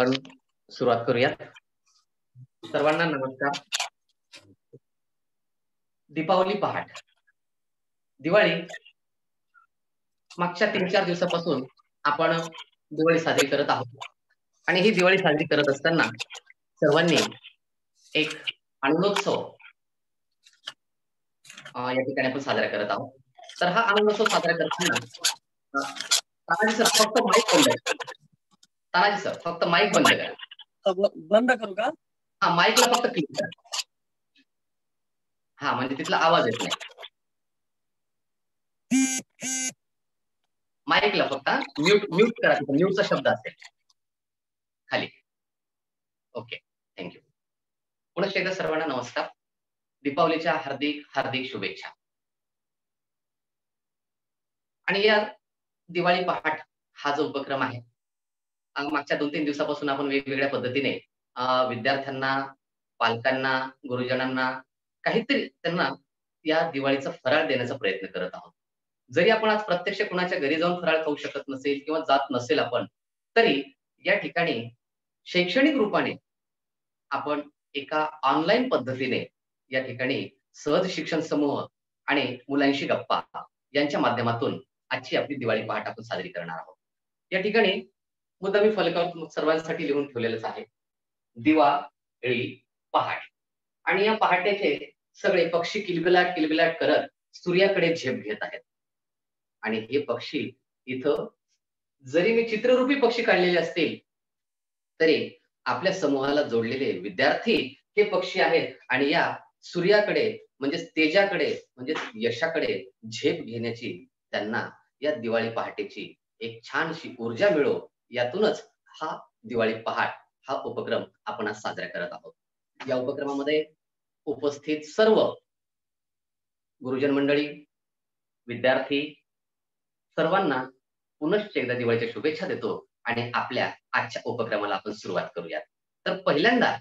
आपण सुरुवात करूयात. सर्वांना नमस्कार. दीपावली पहाट. दिवाळी मागच्या 3-4 दिवसापासून आपण दिवाळी साजरी करत आहोत आणि ही दिवाळी साजरी करत असताना सर्वांनी एक आनंदोत्सव या ठिकाणी आपण साजरा करत आहोत. तर हा आनंदोत्सव साजरा करताना तानाजी सर फक्त माईक बंद करा. तानाजी सर फक्त माईक बंद करा. बंद करू का? हा, माईकला फक्त क्लिक करा. हा, म्हणजे तिथला आवाज येत नाही. माईकला फक्त म्यूट करा. तिथे म्यूटचा शब्द असेल खाली. Okay, thank you. पुन्हा एकदा सर्वांना नमस्कार. दीपावलीच्या हार्दिक हार्दिक शुभेच्छा. आणि या दिवाळी पहाट हा जो उपक्रम आहे, मागच्या 2-3 दिवसापासून आपण वेगवेगळ्या पद्धतीने विद्यार्थ्यांना, पालकांना, गुरुजनांना काहीतरी त्यांना या दिवाळीचा फराळ देण्याचा प्रयत्न करत आहोत. जरी आपण आज प्रत्यक्ष कुणाच्या घरी जाऊन फराळ खाऊ शकत नसेल किंवा जात नसेल आपण, तरी या ठिकाणी शैक्षणिक रूपाने आपण एका ऑनलाईन पद्धतीने या ठिकाणी सहज शिक्षण समूह आणि मुलांशी गप्पा यांच्या माध्यमातून आजची आपली दिवाळी पहाट आपण साजरी करणार आहोत. या ठिकाणी मुद्दामी फलकावर सर्वांसाठी लिहून ठेवलेलंच आहे, दिवाळी पहाट. आणि या पहाटेचे सगळे पक्षी किलबिलाट किलबिलाट करत सूर्याकडे झेप घेत आहेत. आणि हे पक्षी इथं जरी मी चित्ररूपी पक्षी काढलेले असतील तरी आपल्या समूहाला जोडलेले विद्यार्थी हे पक्षी आहेत आणि या सूर्याकडे म्हणजे तेजाकडे म्हणजे यशाकडे झेप घेण्याची त्यांना या दिवाळी पहाटेची एक छानशी ऊर्जा मिळो, यातूनच हा दिवाळी पहाट हा उपक्रम आपण आज साजरा करत आहोत. या उपक्रमामध्ये उपस्थित सर्व गुरुजन मंडळी, विद्यार्थी सर्वांना पुनश्च एकदा दिवाळीच्या शुभेच्छा देतो आणि आपल्या आजच्या उपक्रमाला आपण सुरुवात करूयात. तर पहिल्यांदा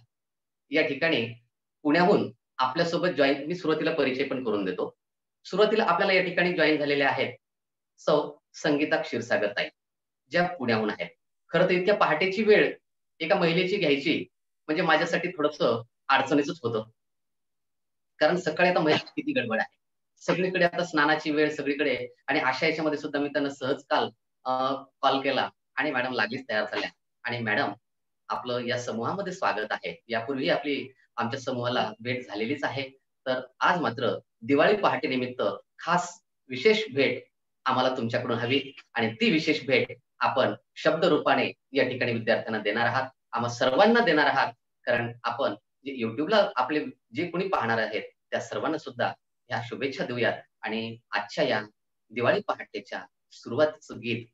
या ठिकाणी पुण्याहून आपल्यासोबत जॉईन, मी सुरुवातीला परिचय पण करून देतो. सुरुवातीला आपल्याला या ठिकाणी जॉईन झालेले आहेत सौ संगीता क्षीरसागर ताई, ज्या पुण्याहून आहेत. खरं तर इतक्या पहाटेची वेळ एका महिलेची घ्यायची म्हणजे माझ्यासाठी थोडंसं अडचणीचंच होतं, कारण सकाळी आता महिला किती गडबड आहे, सगळीकडे आता स्नानाची वेळ सगळीकडे. आणि अशा याच्यामध्ये सुद्धा मी त्यांना सहज काल कॉल केला आणि मॅडम लागलीच तयार झाल्या. आणि मॅडम, आपलं या समूहामध्ये स्वागत आहे. यापूर्वी आपली आमच्या समूहाला भेट झालेलीच आहे, तर आज मात्र दिवाळी पहाटे निमित्त खास विशेष भेट आम्हाला तुमच्याकडून हवी आणि ती विशेष भेट आपण शब्द रूपाने या ठिकाणी विद्यार्थ्यांना देणार आहात, आम्हा सर्वांना देणार आहात. कारण आपण जे युट्यूबला आपले जे कोणी पाहणार आहेत त्या सर्वांना सुद्धा ह्या शुभेच्छा देऊयात. आणि आजच्या या दिवाळी पहाटेच्या सुरुवातीचं गीत,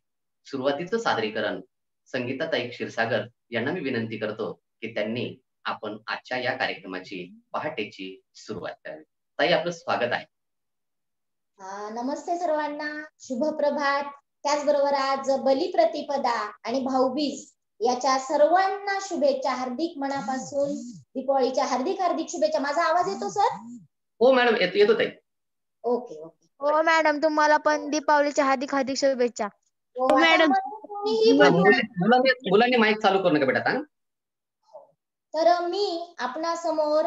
सुरुवातीचं सादरीकरण संगीताताई क्षीरसागर यांना मी विनंती करतो की त्यांनी आपण आजच्या या कार्यक्रमाची पहाटेची सुरुवात करावी. ताई, आपलं स्वागत आहे. नमस्ते सर्वांना, शुभ प्रभात. त्याचबरोबर आज बलिप्रतिपदा आणि भाऊबीज याच्या सर्वांना शुभेच्छा, हार्दिक मनापासून दीपावलीच्या हार्दिक हार्दिक शुभेच्छा. माझा आवाज येतो सर? हो मॅडम, येतो ताई. Okay okay. हो मॅडम, तुम्हाला पण दीपावलीच्या हार्दिक हार्दिक शुभेच्छा. हो मॅडम. मुलांनी माईक चालू करू नका बेटा. तर मी आपणासमोर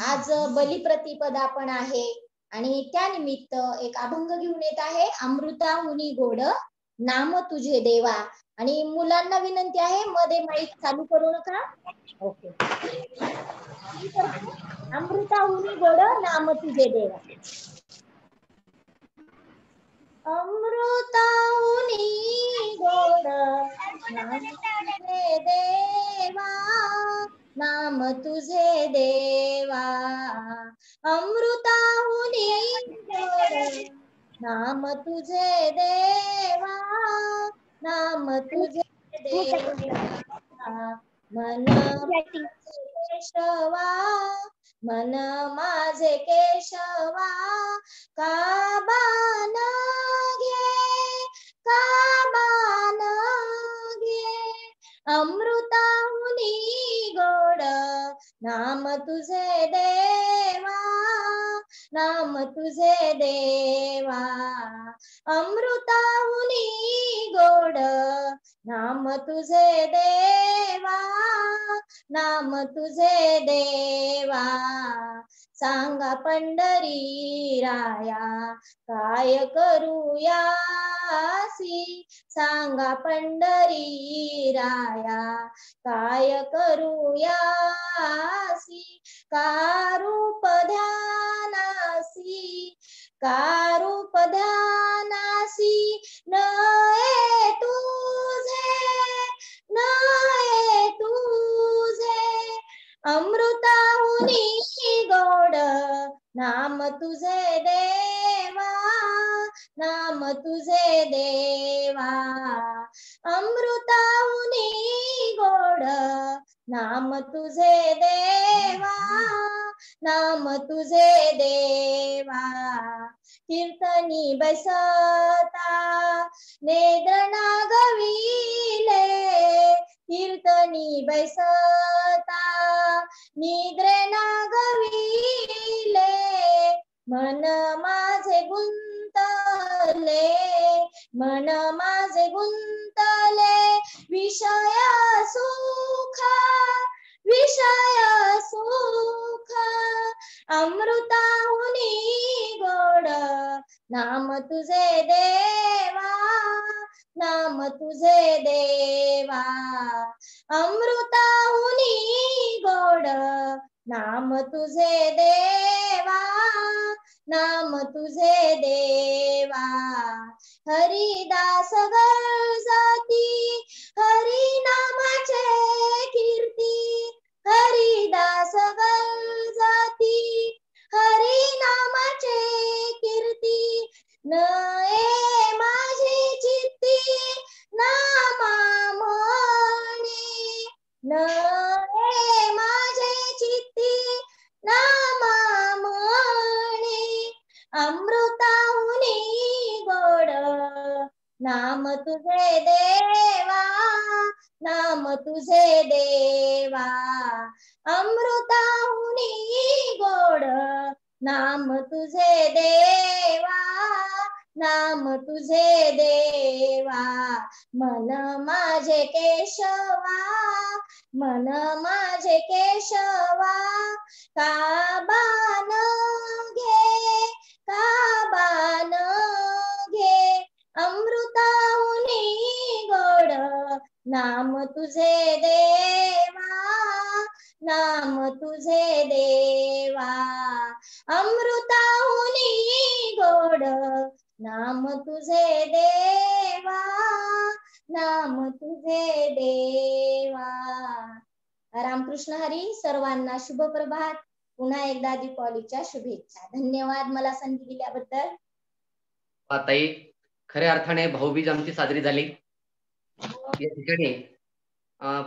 आज बलिप्रतिपदा पण आहे आणि त्यानिमित्त एक अभंग घेऊन येत आहे, अमृताहुनी गोड नाम तुझे देवा. आणि मुलांना विनंती आहे, मध्ये माईक चालू करू नका. ओके. अमृताहुनी गोड नाम तुझे देवा. अमृताहुनी गोड नाम तुझे देवा, नाम तुझे देवा. अमृताहुनी गोड नाम तुझे देवा, नाम तुझे देवा. मन केशवा, मन माझे केशवा, काबान घे, काबान घे. अमृताहुनी गोड नाम तुझे देवा, नाम तुझे देवा. अमृताहुनी गोड नाम तुझे देवा, नाम तुझे देवा, सांगा पंढरी राया काय करूयासी, सांगा पंढरी राया काय करूयासी, का रूप ध्यानासी, का रूप ध्यानासी, नये तुझे, नये तुझे, अमृताहुनी गोड नाम तुझे देवा, नाम तुझे देवा, अमृताहुनी गोड नाम तुझे देवा, नाम तुझे देवा, कीर्तनी बसता नेत्र नागविले, कीर्तनी बसता निद्रे नागविले, मन माझे गुंतले, मन माझे गुंतले, विषय सुख, विषय सुख, अमृताहुनी गोड नाम तुझे देवा, नाम तुझे देवा, अमृताहुनी गोड नाम तुझे देवा, नाम तुझे देवा, हरिदास गळजाती हरी नामाचे कीर्ती, हरिदास गळजाती हरी नामाचे कीर्ती, नये माझी चित्ती नामा म्हणे, नये माझे चित्ती नामा म्हणे, अमृताहुनी गोड नाम तुझे देवा, नाम तुझे देवा, अमृताहुनी गोड नाम तुझे देवा, नाम तुझे देवा, मन माझे केशवा, मन माझे केशवा, काबान घे, काबान घे, अमृताहुनी गोड नाम तुझे देवा, नाम तुझे देवा, अमृताहुनी गोड नाम तुझे देवा, नाम तुझे देवा. रामकृष्ण हरी. सर्वांना शुभ प्रभात. पुन्हा एकदा दीपावलीच्या शुभेच्छा. धन्यवाद मला संधी दिल्याबद्दल. ताई, खऱ्या अर्थाने भाऊबीज आमची साजरी झाली. या ठिकाणी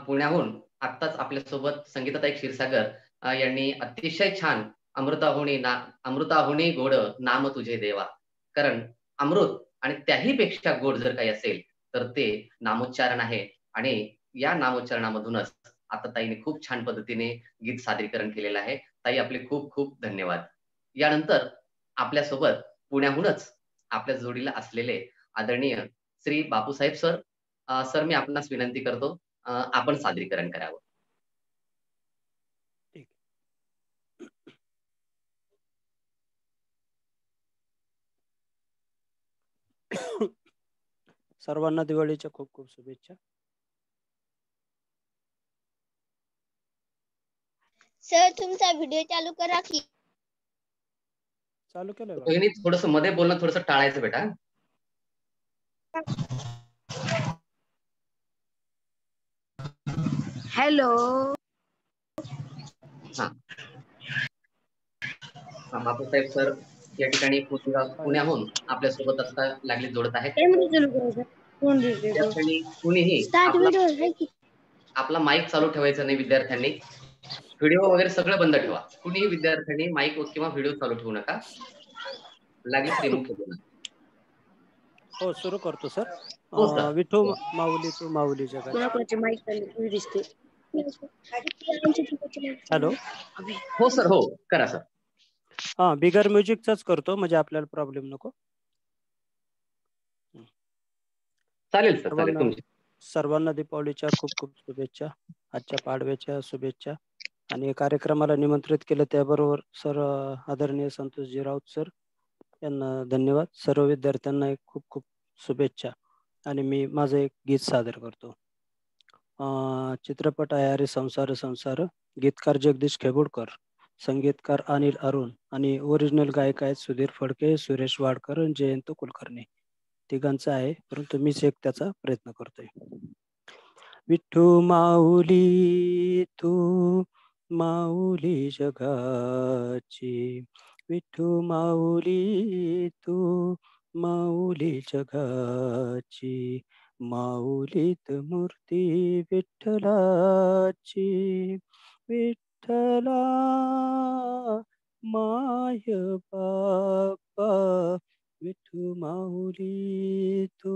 पुण्याहून आत्ताच आपल्यासोबत संगीताताई क्षीरसागर यांनी अतिशय छान अमृताहुनी गोड नाम तुझे देवा, कारण अमृत आणि त्याही पेक्षा गोड जर काही असेल तर ते नामोच्चारण आहे. आणि या नामोच्चारणामधूनच आता ताईने खूप छान पद्धतीने गीत सादरीकरण केलेलं आहे. ताई, आपले खूप खूप धन्यवाद. यानंतर आपल्यासोबत पुण्याहूनच आपल्या जोडीला असलेले आदरणीय श्री बापूसाहेब सर, सर मी आपणास विनंती करतो आपण सादरीकरण करावं. सर्वांना दिवाळीच्या खूप खूप शुभेच्छा. सर तुमचा व्हिडिओ चालू करा की. चालू केलं. रोहिणी, थोडस मध्ये बोलणं थोडस टाळायचं बेटा. हॅलो. हा, बापूसाहेब सर या ठिकाणी पुण्याहून आपल्यासोबत आता लागले जोडत आहेत. कुणीही आपला माईक चालू ठेवायचा नाही विद्यार्थ्यांनी. व्हिडिओ वगैरे सगळं बंद ठेवा. कुणीही विद्यार्थ्यांनी माईक किंवा व्हिडिओ चालू ठेवू नका. लागले श्रीमुख. हो, सुरू करतो सर. हो सर. विठू माऊली तू माऊली जगात. हॅलो. हो सर, हो करा सर. हा, बिगर म्युझिकचाच करतो म्हणजे आपल्याला प्रॉब्लेम नको. चालेल सर, चालेल. सर्वांना दीपावलीच्या खूप खूप शुभेच्छा. आजच्या पाडव्याच्या शुभेच्छा. आणि कार्यक्रमाला निमंत्रित केलं त्याबरोबर सर आदरणीय संतोषजी राऊत सर यांना धन्यवाद. सर्व विद्यार्थ्यांना एक खूप खूप शुभेच्छा. आणि मी माझं एक गीत सादर करतो. चित्रपट आहे अरे संसार संसार, गीतकार जगदीश खेबुडकर, संगीतकार अनिल अरुण आणि ओरिजिनल गायक आहेत सुधीर फडके, सुरेश वाडकर आणि जयंत कुलकर्णी. तिघांचं आहे, परंतु मीच एक त्याचा प्रयत्न करतोय. विठ्ठू माऊली तू माऊली जगाची, विठ्ठू माऊली तू माऊली जगाची, माऊलीत मूर्ती विठ्ठलाची, विठ्ठला माय बाप्पा, विठ्ठू माऊली तू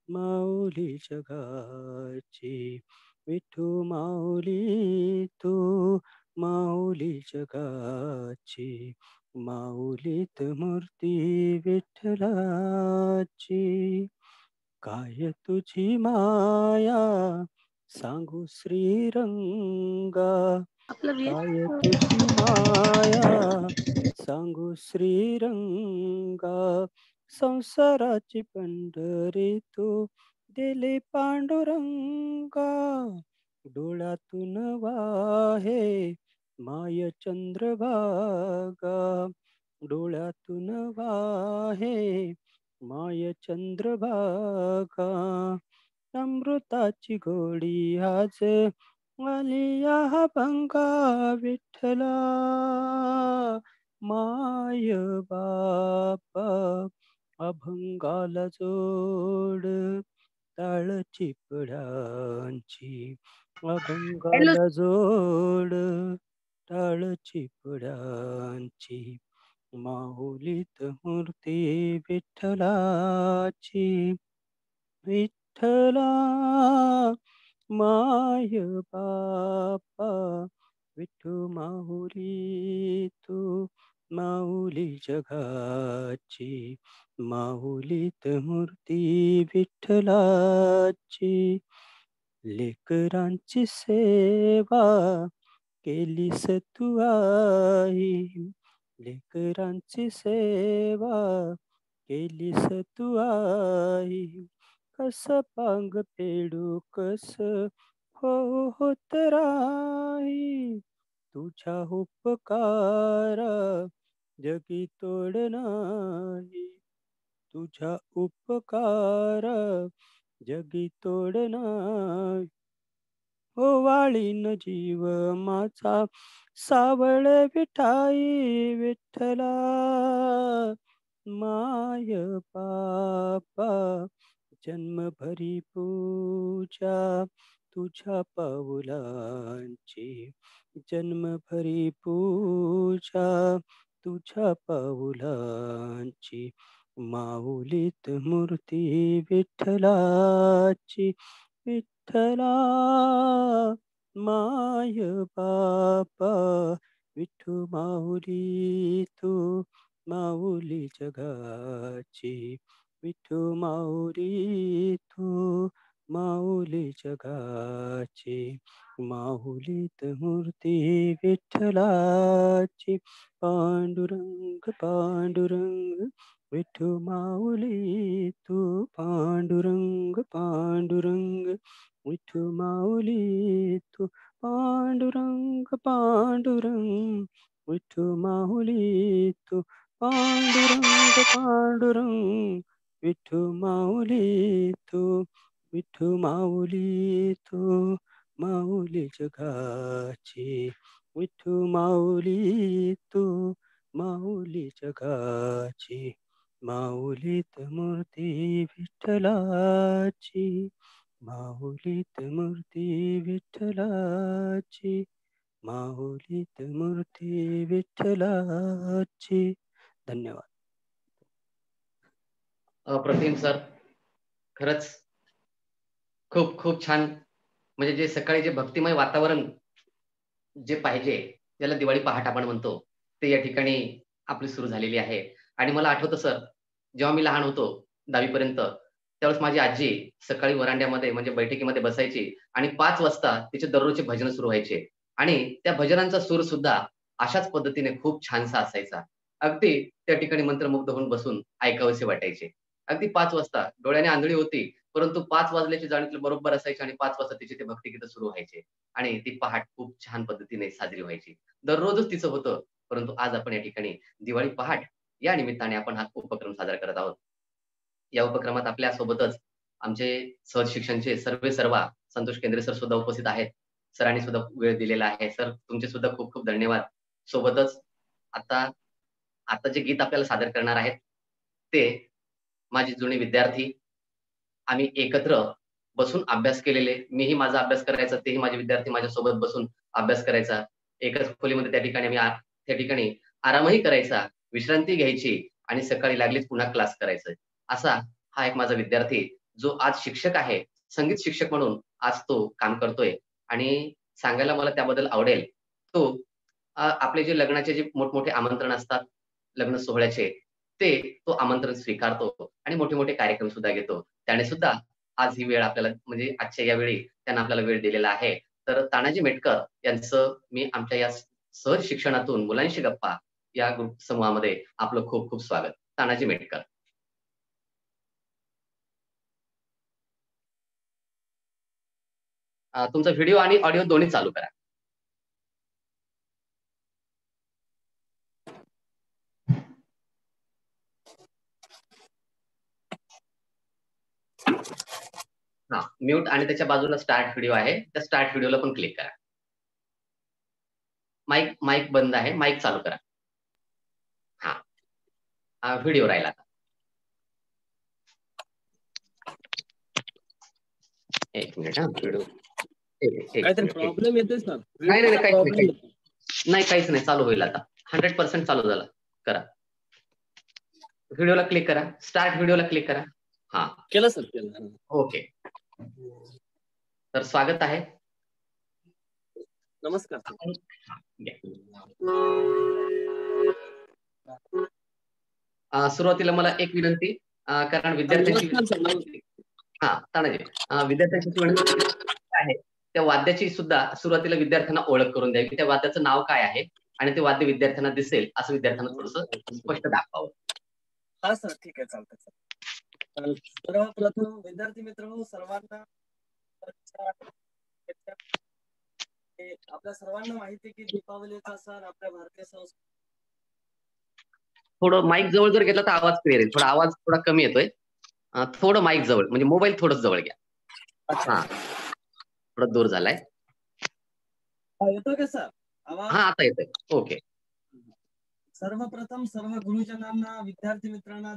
माऊली जगाची, विठ्ठू माऊली तू माऊली जगाची, माऊलीत मूर्ती विठ्ठलाची. काय तुझी माया सांगू श्रीरंगा, काय तुझी माया सांगू श्रीरंगा, संसाराची पंढरी तू दिली पांडुरंगा, डोळ्यातून वाहे माय चंद्रभागा, डोळ्यातून वाहे माय चंद्रभागा, अमृताची गोडी आज आली या भंगा, विठ्ठला माय बापा, अभंगाला जोड टाळची पडांची, अभंगाला जोड टाळची पडांची, माऊलीत मूर्ती विठ्ठलाची, विठ्ठला माय बापा, विठ्ठू माऊली तू माऊली जगाची, माऊलीत मूर्ती विठ्ठलाची, लेकरांची सेवा केलीस तू आई, लेकरांची सेवा केलीस तू आई, कस पांग पेडू कस होत राही, तुझ्या उपकारा जगी तोड नाही, तुझ्या उपकारा जगी तोड नाही, ओवाळीन जीव माझा सावळ विठाई, विठ्ठला माय बापा, जन्मभरी पूजा तुझ्या पाऊलांची, जन्मभरी पूजा तुझ्या पाऊलांची, माऊलीत मूर्ती विठ्ठलाची, विठ्ठला माय बापा, विठ्ठू माऊली तू माऊली जगाची, विठ्ठू माऊली तू माऊली जगाची, माऊलीत मूर्ती विठ्ठलाची, पांडुरंग पांडुरंग विठ्ठू माऊली तू, पांडुरंग पांडुरंग विठ्ठू माऊली तू, पांडुरंग पांडुरंग विठ्ठू माऊली तू, पांडुरंग पांडुरंग विठ्ठू माऊली तू, विठ्ठू माऊली तू माऊली जगाची, विठ्ठू माऊली तू माऊली जगाची, माऊलीत मूर्ती विठ्ठलाची, माऊलीत मूर्ती विठ्ठलाची, माऊलीत मूर्ती विठ्ठलाची. धन्यवाद. अप्रतिम सर, खरंच खूप खूप छान. म्हणजे जे सकाळी जे भक्तिमय वातावरण जे पाहिजे, ज्याला दिवाळी पहाट आपण म्हणतो, ते या ठिकाणी आपली सुरू झालेली आहे. आणि मला आठवतं सर, जेव्हा मी लहान होतो 10वी पर्यंत, त्यावेळेस माझी आजी सकाळी वरांड्यामध्ये म्हणजे बैठकीमध्ये बसायची आणि 5 वाजता तिचे दररोजचे भजन सुरू व्हायचे आणि त्या भजनांचा सूर सुद्धा अशाच पद्धतीने खूप छानसा असायचा. अगदी त्या ठिकाणी मंत्रमुग्ध होऊन बसून ऐकावेसे वाटायचे. अगदी 5 वाजता डोळ्याने आंधळी होती, परंतु 5 वाजल्याची जाणीव तिला बरोबर असायची आणि 5 वाजता तिचे ते भक्तिगीतं सुरू व्हायचे आणि ती पहाट खूप छान पद्धतीने साजरी व्हायची. दररोजच तिचं होतं, परंतु आज आपण या ठिकाणी दिवाळी पहाट या निमित्ताने आपण हा उपक्रम साजरा करत आहोत. या उपक्रमात आपल्या सोबतच आमचे सहज शिक्षणचे सर्वेसर्वा संतोष केंद्रे सर सुद्धा उपस्थित आहेत. सरांनी सुद्धा वेळ दिलेला आहे. सर तुमचे सुद्धा खूप खूप धन्यवाद. सोबतच आता आता जे गीत आपल्याला सादर करणार आहेत ते माझे जुने विद्यार्थी, आम्ही एकत्र बसून अभ्यास केलेले, मीही माझा अभ्यास करायचा, तेही माझे विद्यार्थी माझ्यासोबत बसून अभ्यास करायचा. एकाच खोलीमध्ये त्या ठिकाणी त्या ठिकाणी आरामही करायचा, विश्रांती घ्यायची आणि सकाळी लागलीच पुन्हा क्लास करायचं. असा हा एक माझा विद्यार्थी जो आज शिक्षक आहे, संगीत शिक्षक म्हणून आज तो काम करतोय आणि सांगायला मला त्याबद्दल आवडेल. तो आपले जे लग्नाचे जे मोठमोठे आमंत्रण असतात, लग्न सोहळ्याचे, तो आमंत्रण स्वीकारतो आणि मोठे-मोठे कार्यक्रम सुद्धा घेतो. त्याने सुद्धा आज ही वेळ आपल्याला म्हणजे आजच्या या वेळी त्यांना आपल्याला वेळ दिलेला आहे. तर तानाजी मेटकर यांचं मी आमच्या या सहज शिक्षणातून मुलांशी गप्पा या ग्रुप समूहामध्ये आपलं खूप खूप स्वागत. तानाजी मेटकर. तुमचा व्हिडिओ आणि ऑडिओ दोन्ही चालू करा. हा म्यूट आणि त्याच्या बाजूला स्टार्ट व्हिडिओ आहे, त्या स्टार्ट व्हिडिओला पण क्लिक करा. माईक बंद आहे, माईक चालू करा. हा व्हिडिओ राहिला. एक मिनिट. हा व्हिडिओ प्रॉब्लेम येतोय सर. नाही काहीच नाही, चालू होईल आता. 100% चालू झाला. करा, व्हिडिओला क्लिक करा, स्टार्ट व्हिडिओला क्लिक करा. हा केलं सर, केलं. ओके. तर स्वागत आहे. नमस्कार. सुरुवातीला मला एक विनंती, कारण विद्यार्थ्यांची विद्यार्थ्यांची विनंती आहे, त्या वाद्याची सुद्धा सुरुवातीला विद्यार्थ्यांना ओळख करून द्यावी. त्या वाद्याचं नाव काय आहे आणि ते वाद्य विद्यार्थ्यांना दिसेल असं विद्यार्थ्यांना थोडंसं स्पष्ट दाखवावं. हा सर, ठीक आहे, चालतंय सर. सर्वप्रथम विद्यार्थी मित्रांनो, सर्वांना आपल्या सर्वांना माहिती की दीपावलीचा सण आपल्या भारतीय संस्कृती. थोडं माईक जवळ जर घेतला तर आवाज क्लिअर येईल. थोडा आवाज थोडा कमी येतोय. थोडं माईक जवळ म्हणजे मोबाईल थोडं जवळ घ्या. हा थोडा दूर झालाय. येतोय का सर आवाज? हा आता येतोय. ओके. सर्वप्रथम सर्व गुरुजनांना, विद्यार्थी मित्रांना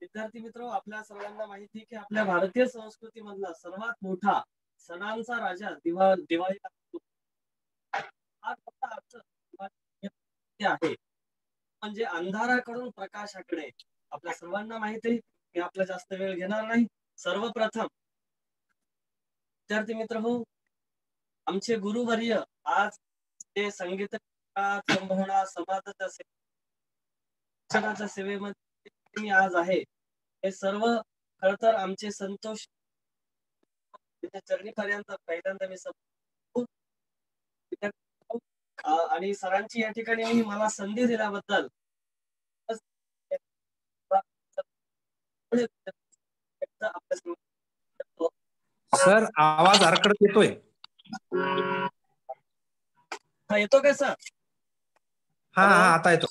विद्यार्थी मित्र, आपल्या सर्वांना माहिती की आपल्या भारतीय संस्कृतीमधला सर्वात मोठा सणांचा राजा दिवाळी आहे. म्हणजे अंधाराकडून प्रकाशाकडे. आपल्या सर्वांना माहिती आहे, मी आपला जास्त वेळ घेणार नाही. सर्वप्रथम विद्यार्थी मित्र हो, आमचे गुरुवर्य आज ते संगीत समाजाच्या शिक्षणाच्या सेवेमध्ये मी आज आहे. हे सर्व खर तर आमचे संतोष चरणीपर्यंत पहिल्यांदा मी आणि सरांची या ठिकाणी मला संधी दिल्याबद्दल सर आवाज अडकत येतोय. हा येतो काय सर? हा आता येतो.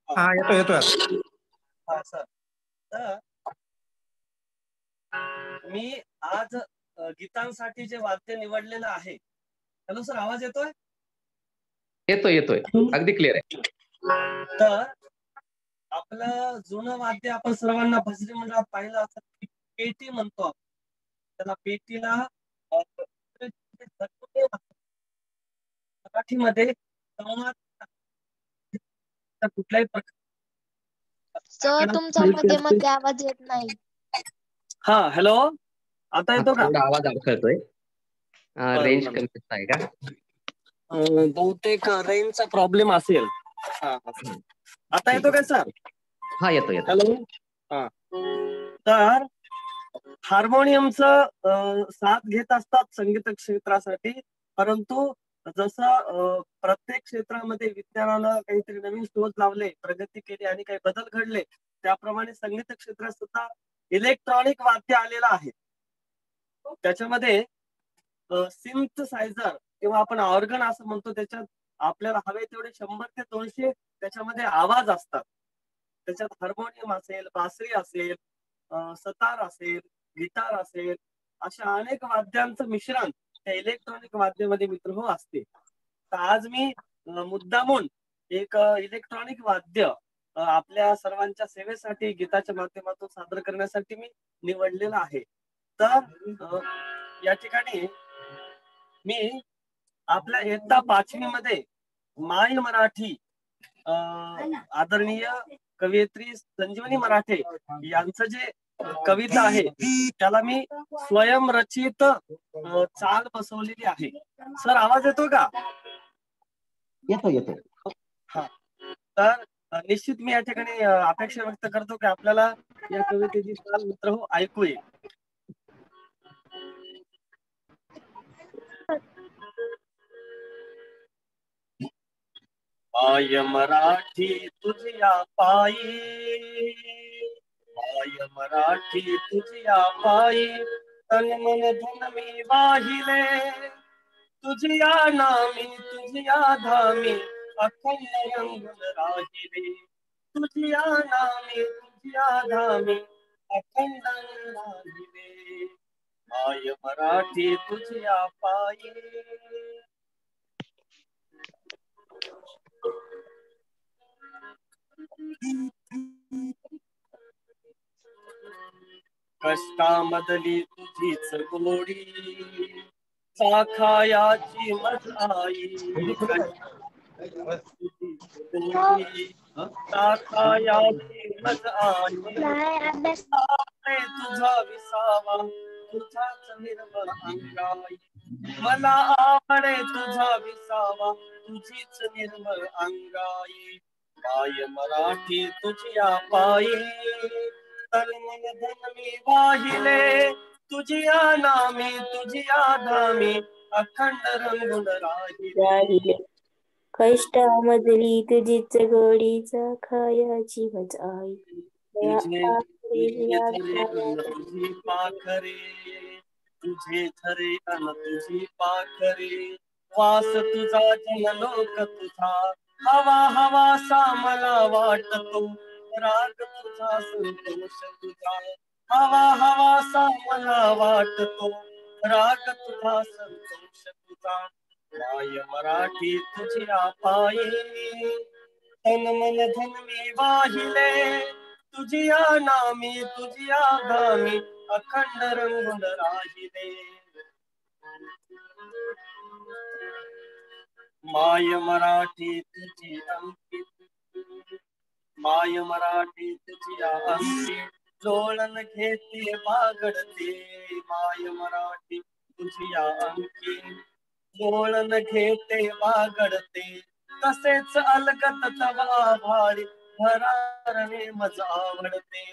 हा येतोय. हा सर, तर मी आज गीतांसाठी जे वाद्य निवडलेलं आहे. हॅलो सर, आवाज येतोय? येतोय अगदी क्लिअर आहे. तर आपलं जुनं वाद्य आपण सर्वांना भजनी मंडळात पाहिलं असं पेटी म्हणतो आपण. त्याला पेटीला मराठीमध्ये कुठल्याही प्रकार. सर तुमचा मध्ये आवाज येत नाही. हा हॅलो, आता येतो का? थोडा आवाज अडकतोय. रेंज कमी आहे का? बहुतेक रेंजचा प्रॉब्लेम असेल. आता येतो का सर? हा येतो. हॅलो, तर हार्मोनियमचं साथ घेत असतात संगीत क्षेत्रासाठी, परंतु जसं प्रत्येक क्षेत्रामध्ये विज्ञानानं काहीतरी नवीन शोध लावले, प्रगती केली आणि काही बदल घडले, त्याप्रमाणे संगीत क्षेत्रात सुद्धा इलेक्ट्रॉनिक वाद्य आलेलं आहे. त्याच्यामध्ये सिंथसायझर किंवा आपण ऑर्गन असं म्हणतो, त्याच्यात आपल्याला हवे तेवढे 100 ते 200 त्याच्यामध्ये आवाज असतात. त्याच्यात हार्मोनियम असेल, बासरी असेल, सतार असेल, गिटार असेल, अशा अनेक वाद्यांचं मिश्रण त्या इलेक्ट्रॉनिक वाद्यामध्ये मित्र हो असते. तर आज मी मुद्दामून एक इलेक्ट्रॉनिक वाद्य आपल्या सर्वांच्या सेवेसाठी गीताच्या माध्यमातून सादर करण्यासाठी मी निवडलेलं आहे. तर या ठिकाणी मी आपल्या इयत्ता 5वी मध्ये माय मराठी आदरणीय कवयित्री संजीवनी मराठे यांचं जे कविता आहे त्याला मी स्वयंरचित चाल बसवलेली आहे. सर आवाज येतो का? येतो. हा, तर निश्चित मी या ठिकाणी अपेक्षा व्यक्त करतो की आपल्याला या कवितेची चाल मित्र हो ऐकू येईल. माय मराठी तुझ्या पायी, माय मराठी तुझ्या पायी, तन मन धन मी वाहिले, तुझ्या नामी तुझ्या धामी अखंड रंगून राहिले, तुझ्या नामी तुझ्या धामी अखंड राहिले, माय मराठी तुझ्या पायी. कष्टामधली तुझीच गोडी, चाखायाची मजाई, चाखायाची मजाई, तुझा विसावा तुझाच निर्मळ अंगाई, मला आवडे तुझा विसावा तुझीच निर्मळ अंगाई, माय मराठी तुझ्या पायी, तन मन धन मी वाहिले, तुझिया नामी तुझिया धामी अखंड रंगून राहिले, कष्टामधली तुझीच गोडीचा खायाची मजाई, तुझी पाखरे, तुझे झरे अन तुझी पाखरे, वास तुझा जनलोक तुझा, हवा हवा सा मला वाटतो, राग तुझा संतोष तुझा, हवा हवा सा मला वाटतो, राग तुझा संतोष तुझा, माय मराठी तुझ्या पायी, तन मन धन मी वाहिले, तुझिया नामी तुझिया धामी अखंड रंगून राहिले, माय मराठी तुझी अंकित, माय मराठी तुझिया अंकित, लोळण घेते बागडते, माय मराठी तुझिया अंकित, लोळण घेते बागडते, तसेच अलगत तवा भाळी भरारणे मज आवडते,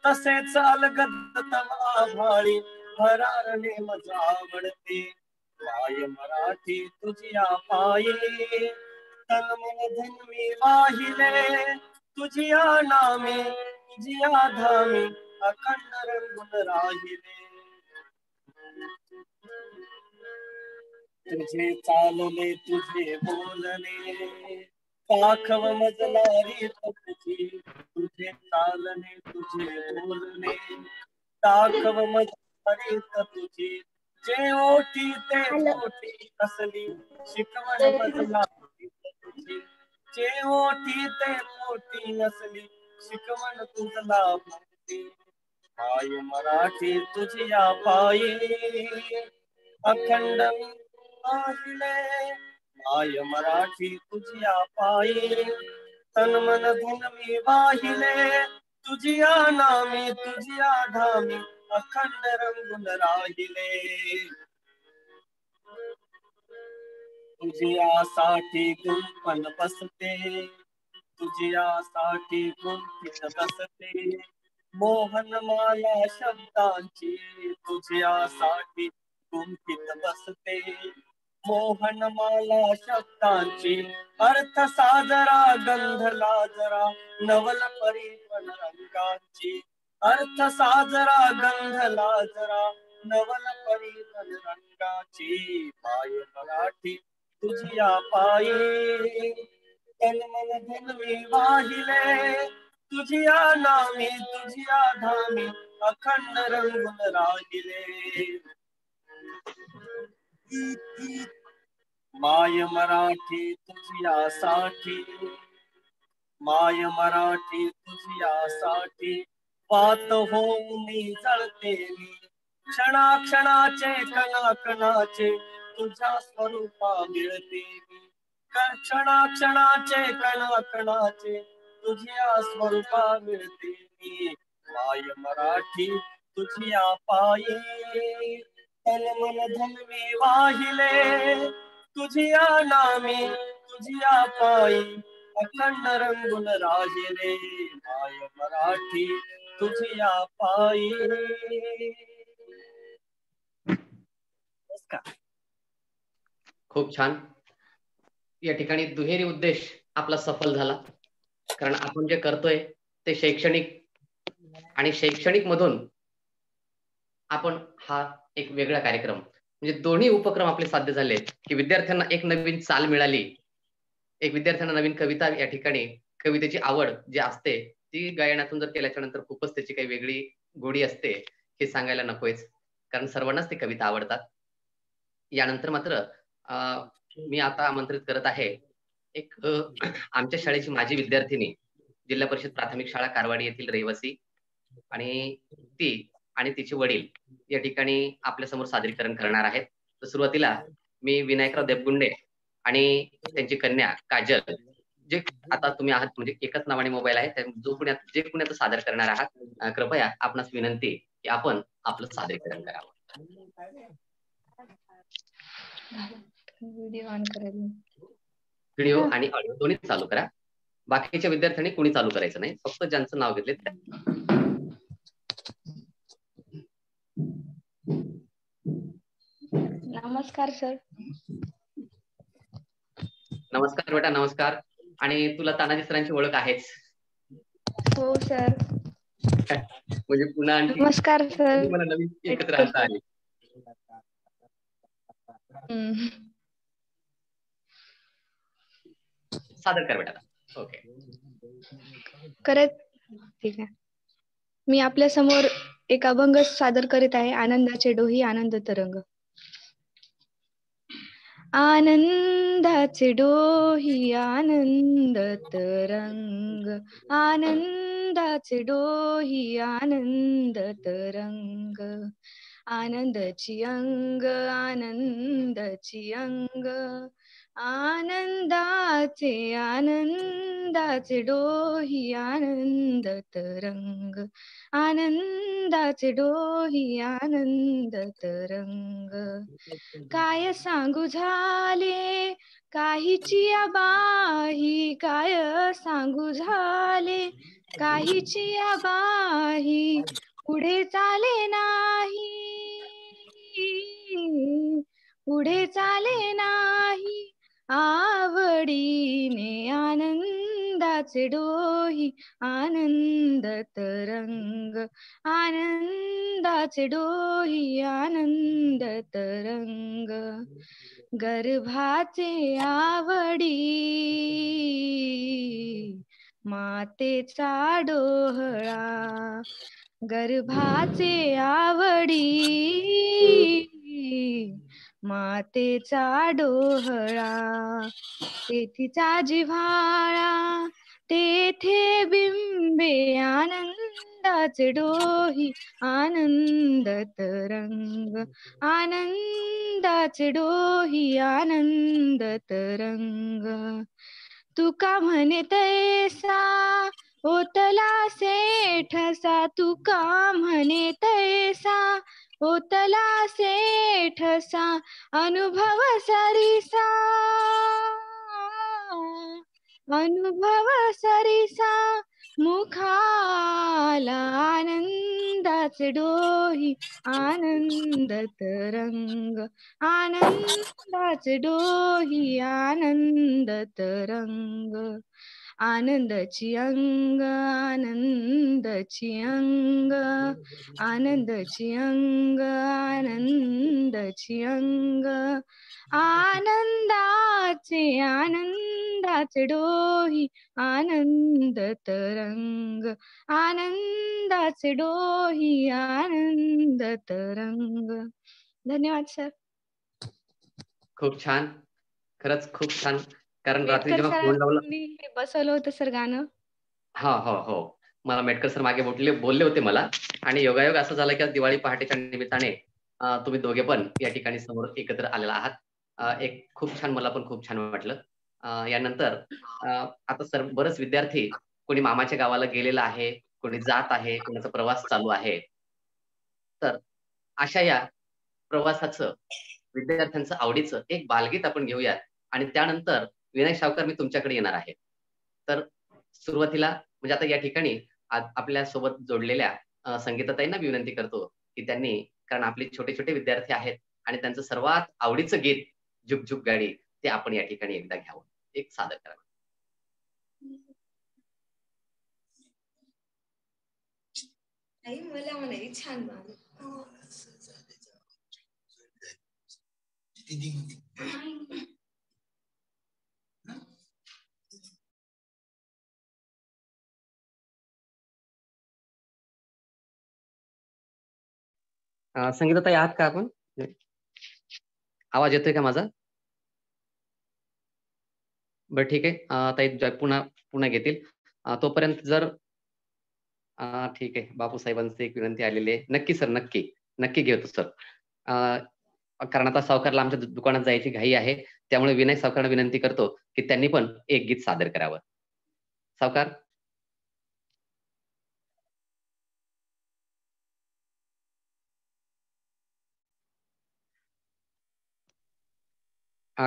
तसेच अलगत तवा भाळी भरारणे मज आवडते, माय मराठी तुझिया पायी, तन मन धन मी वाहिले, तुझिया नामी तुझिया धामी अखंड रंगून राहिले, तुझे चालले तुझे बोलणे, पाखव मजलारी तुझी, तुझे चालणे तुझे बोलणे, पाखव मजलारी तुझी, जे ओठी ते ओठी असली शिकवण मजलारी तुझी, जे ओठी ते ओठी असली शिकवण तुझला भरती, माय मराठी तुझ्या पायी, अखंड वाहिले, माय मराठी तुझ्या पायी, तन मन धन मी वाहिले, तुझिया नामी तुझिया धामी अखंड रंगून राहिले, तुझियासाठी गुंफन बसते, तुझियासाठी गुंफीत बसते, मोहनमाला शब्दांची तुझ्यासाठी गुंफीत बसते. मोहनमाला शब्दांची अर्थ साजरा गंधला जरा नवल परिमल रंगांची. अर्थ साजरा गंधला जरा नवल परिमल रंगाची. माय मराठी तुझिया पायी तन मन धन मी वाहिले. तुझिया नामी तुझिया धामी अखंड रंगून राहिले. माय मराठी तुझियासाठी, माय मराठी तुझियासाठी पात होऊन जळते मी. क्षणाक्षणाचे कणाकणाचे तुझ्या स्वरूपा मिळते मी. क्षणाक्षणाचे कणाकणाचे तुझ्या स्वरूपा मिळते मी. माय मराठी तुझिया पायी तन मन धन मी वाहिले. तुझिया नामी तुझिया पायी अखंड रंगून राहिले. माय मराठी तुझिया पायी. खूप छान. या ठिकाणी दुहेरी उद्देश आपला सफल झाला, कारण आपण जे करतोय ते शैक्षणिक आणि शैक्षणिक मधून आपण हा एक वेगळा कार्यक्रम, म्हणजे दोन्ही उपक्रम आपले साध्य झाले की विद्यार्थ्यांना एक नवीन चाल मिळाली. एक विद्यार्थ्यांना नवीन कविता, या ठिकाणी कवितेची आवड जी असते ती गायनातून जर केल्याच्या नंतर खूपच त्याची काही वेगळी गोडी असते, हे सांगायला नकोच, कारण सर्वांनाच ती कविता आवडतात. यानंतर मात्र मी आता आमंत्रित करत आहे एक आमच्या शाळेची माजी विद्यार्थिनी, जिल्हा परिषद प्राथमिक शाळा कारवाडी येथील रहिवासी, आणि ती आणि तिचे वडील या ठिकाणी आपल्या समोर सादरीकरण करणार आहेत. तर सुरुवातीला मी विनायकराव देवगुंडे आणि त्यांची कन्या काजल, जे आता तुम्ही आहात म्हणजे एकच नावाने मोबाईल आहे, जो जे कुणी आता सादर करणार आहात, कृपया आपणास विनंती की आपण आपलं सादरीकरण करावं. व्हिडिओ आणि ऑडिओ दोन्ही चालू करा. बाकीच्या विद्यार्थ्यांनी कुणी चालू करायचं नाही, फक्त ज्यांचं नाव घेतले. नमस्कार सर. नमस्कार बेटा, नमस्कार. आणि तुला तानाजी सरांची ओळख आहेच. हो सर. म्हणजे पुन्हा आणखी नमस्कार सर. मला नवीन एकत्र राहता आले. सादर कर बेटा. ओके, करत. ठीक आहे. मी आपल्या समोर एक अभंग सादर करीत आहे. आनंदाचे डोही आनंद तरंग. आनंदाचे डोही आनंद तरंग, आनंदाचे डोही आनंद तरंग, आनंदाची अंग आनंदाची अंग, आनंदाचे डोही आनंद तरंग, आनंदाचे डोही आनंद तरंग. काय सांगू झाले काहीची आबाही, काय सांगू झाले काहीची आबाही, पुढे चाले नाही, पुढे चाले नाही आवडीने. आनंदाचे डोही आनंद तरंग, आनंदाचे डोही आनंद तरंग. गर्भाचे आवडी मातेचा डोहळा, गर्भाचे आवडी मातेचा डोहळा. तेथीचा जिव्हाळा तेथे बिंबे, आनंदाचे डोही आनंद तरंग, आनंदाचे डोही आनंद तरंग. तुका म्हणे तैसा ओतला सेठसा, तुका म्हणे तैसा ओतला सेठसा, अनुभव सरिसा, अनुभव सरिसा मुखाला आनंदाचे डोही आनंद तरंग आनंदाचे डोही आनंद तरंग आनंदाची अंग आनंदाची अंग आनंदाची अंग आनंदाची अंग आनंदाचे डोही आनंद तरंग आनंदाचे डोही आनंद तरंग. धन्यवाद सर. खूप छान, खरंच खूप छान. कारण रात्री मेटकर जेव्हा फोन लावला सरांनी हे बसवलं होतं सर गाणं. हो मला मेटकर सर मागे बोलले होते मला, आणि योगायोग असं झालं की आज दिवाळी पहाटेच्या निमित्ताने तुम्ही दोघे पण या ठिकाणी समोर एकत्र आलेला आहात. एक खूप छान, मला पण खूप छान वाटलं. यानंतर आता सर बरेच विद्यार्थी कोणी मामाच्या गावाला गेलेला आहे, कोणी जात आहे, कोणाचा प्रवास चालू आहे. तर अशा या प्रवासाचं, विद्यार्थ्यांचं आवडीचं एक बालगीत आपण घेऊयात, आणि त्यानंतर विनायक सावकार मी तुमच्याकडे येणार आहे. तर सुरुवातीला म्हणजे आता या ठिकाणी आपल्या सोबत जोडलेल्या संगीताताईंना विनंती करतो की त्यांनी, कारण आपले छोटे छोटे विद्यार्थी आहेत आणि त्यांचं सर्वात आवडीचं गीत जुग जुग गाडी ते आपण या ठिकाणी एकदा घ्यावं, एक सादर करावं. मला म्हणाली छान संगीताताई आहात का आपण? आवाज येतोय का माझा? बरं ठीक आहे. ताई पुन्हा घेतील. तोपर्यंत जर ठीक आहे, बापू साहेबांची एक विनंती आलेली आहे. नक्की सर, नक्की घेतो सर. कारण आता सावकारला आमच्या दुकानात जायची घाई आहे, त्यामुळे विनायक सावकारांना विनंती करतो की त्यांनी पण एक गीत सादर करावं. सावकार.